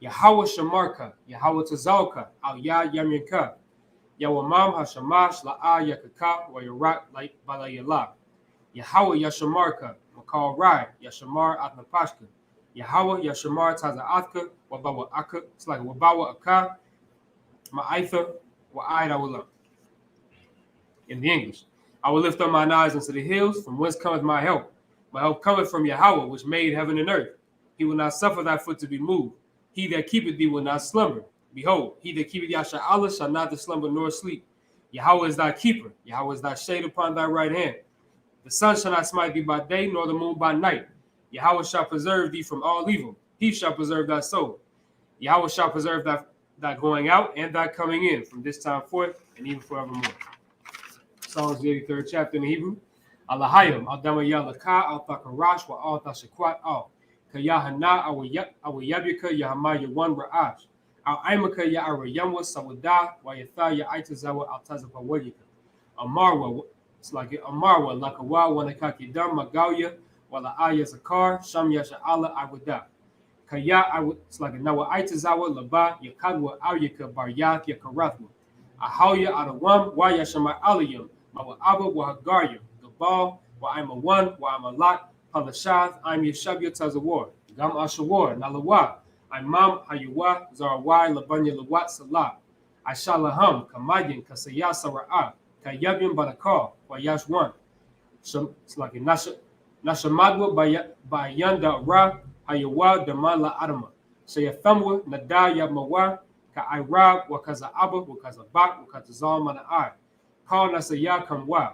S1: Yahweh Shamarka. Yahweh Tazalka Al Ya Yamyanka. Yawamam Hashamash La'a Yakaka Wa Yarat like Balayala. Yahweh Yashamarka. Makal Rai, Yashamar Atnapashka, Yahweh Yashamar Tazaatka, Wabawa Aka, it's like Wabawa Aka, Ma'aitha, Wa'aida will in the English. I will lift up mine eyes unto the hills, from whence cometh my help. My help cometh from Yahweh, which made heaven and earth. He will not suffer thy foot to be moved. He that keepeth thee will not slumber. Behold, he that keepeth Yasha'Allah shall not slumber nor sleep. Yahweh is thy keeper. Yahweh is thy shade upon thy right hand. The sun shall not smite thee by day, nor the moon by night. Yahweh shall preserve thee from all evil. He shall preserve thy soul. Yahweh shall preserve thy going out and thy coming in from this time forth and even forevermore. Psalms the 83rd chapter in Hebrew. Alahayim, Aldama Yalaka, Al Thakarash, wa Al Tashakwat Al. Kayahana, Awayabika, Yahamaya one Ra'ash. Al Aimaka, Ya'arayamwa, Sawada, wa Yatha, Ya'itazawa, Al Tazapawayika. Amarwa. It's like Amarwa, Lakawa, Wanakaki Dam, Magauya, Wala Aya Zakar, Sham Yasha Allah, Awada. Kaya, it's like Nawa Aitazawa, Laba, Yakadwa, Aryaka, Baryat, Yakarathma. Ahauya, Adawam, Wayashama Aliyam, Mawa Abba, Wahagarya, Gabal, Wa I'm a one, Wa I'm a lot, Palashath, I'm Yashabya Tazawar, Gam Ashawar, Nalawa, Imam, Hayuwa, Zarawai, Labanya Lawat Salah, Ashalaham, Kamayan, Kasaya Sara'ah. Kayabim Barakar, Wayash one. It's like Nashamadwa by Yanda Ra, Hayawa, Damala Adama. Sayathamwa, Nadaya Mawa, Ka Ira, Wakaza Abba, Wakaza Bak, Wakazal Mana'ai. Call Nasaya Kamwa.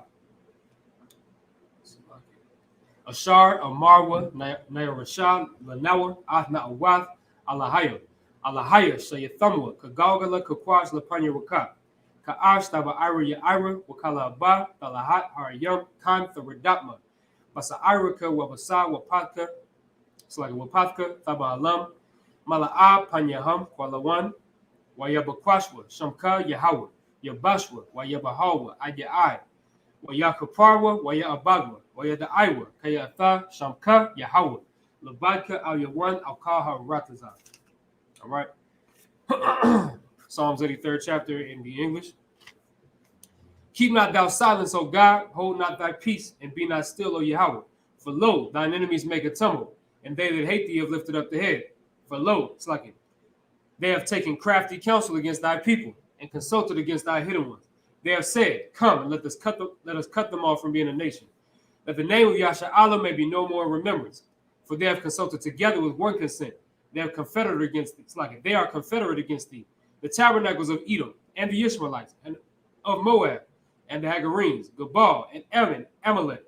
S1: Ashar, Amarwa, Nairashal, Lanawa, Athna Awath, Alahaya. Alahaya, Sayathamwa, Kagalgala, Kakwas, Lapanya Wakat. Ka'ash Taba Ira Yaira, Wakala Ba, Talahat, Harayam, Khan, Tharadapma, Basa Iraka, Wabasa, Wapatka, it's like Wapatka, Taba Alam, Mala'a, Panyaham, Kwalawan, Wayabakwashwa, Shamka, Yahawah, Yabashwa, Wayabahawa, Ayai, Wayakaparwa, Wayabagwa, Wayadaiwa, Kayatha, Shamka, Yahawah, Labadka, Al Yawan, Alkaha, Rataza. All right. Psalms 83rd chapter in the English. Keep not thou silence, O God, hold not thy peace, and be not still, O Yahweh. For lo, thine enemies make a tumult, and they that hate thee have lifted up the head. For lo, it's like it. They have taken crafty counsel against thy people, and consulted against thy hidden ones. They have said, come, and let us cut them off from being a nation. That the name of Yasha'Allah may be no more in remembrance. For they have consulted together with one consent. They have confederate against thee. It's like it. They are confederate against thee. The tabernacles of Edom, and the Ishmaelites, and of Moab, and the Hagarenes, Gabal, and Ammon, Amalek,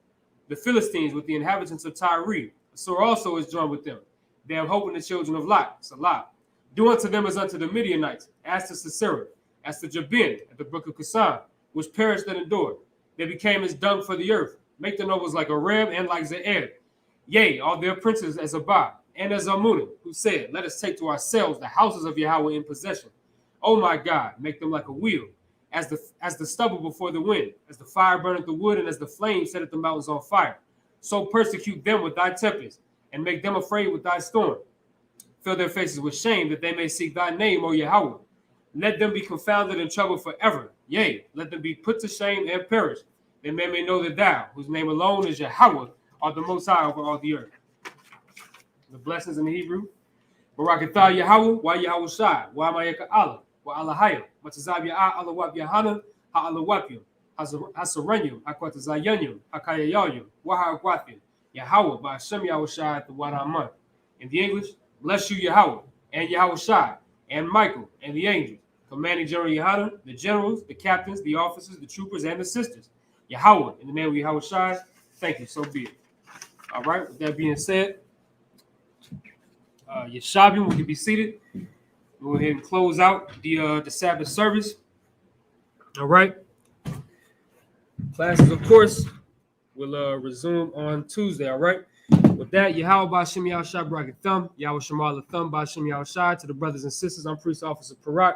S1: the Philistines with the inhabitants of Tyre. Asur also is joined with them. They have hope in the children of Lot, Salah. Do unto them as unto the Midianites, as to Sisera, as to Jabin, at the brook of Kasan, which perished and endured. They became as dung for the earth. Make the nobles like a ram and like Ze'er. Yea, all their princes as Abba, and as Amunim, who said, let us take to ourselves the houses of Yahweh in possession. O my God, make them like a wheel, as the stubble before the wind, as the fire burneth the wood, and as the flame setteth the mountains on fire. So persecute them with thy tempest, and make them afraid with thy storm. Fill their faces with shame, that they may seek thy name, O Yahweh. Let them be confounded and troubled forever. Yea, let them be put to shame and perish, that men may know that thou, whose name alone is Yahweh, art the most high over all the earth. The blessings in the Hebrew. Barakatah Yahweh, wa Yahweh Shai, wa Mayaka Allah. Wa Alahaya, Matazab Ya'a Alawab Yahana, Ha Alawapim, Hasaranyum, Hakwatazayanyum, Hakayayayum, Waha Akwathin, Yahweh, by Hashem Yahweh Shai at the Wadaman. In the English, bless you Yahweh, and Yahweh Shai, and Michael, and the angels, commanding General Yahana, the generals, the captains, the officers, the troopers, and the sisters. Yahweh, in the name of Yahweh Shai, thank you, so be it. All right, with that being said, Yeshabim, we can be seated. Go ahead and close out the Sabbath service. All right. Classes, of course, will resume on Tuesday. All right. With that, Yahweh Ba'Shem Yahushua Bracket Thumb, Yahweh Shemal Thumb Ba'Shem Yahushua. To the brothers and sisters, I'm Priest Officer Parak.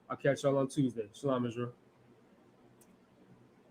S1: I'll catch y'all on Tuesday. Shalom, Israel.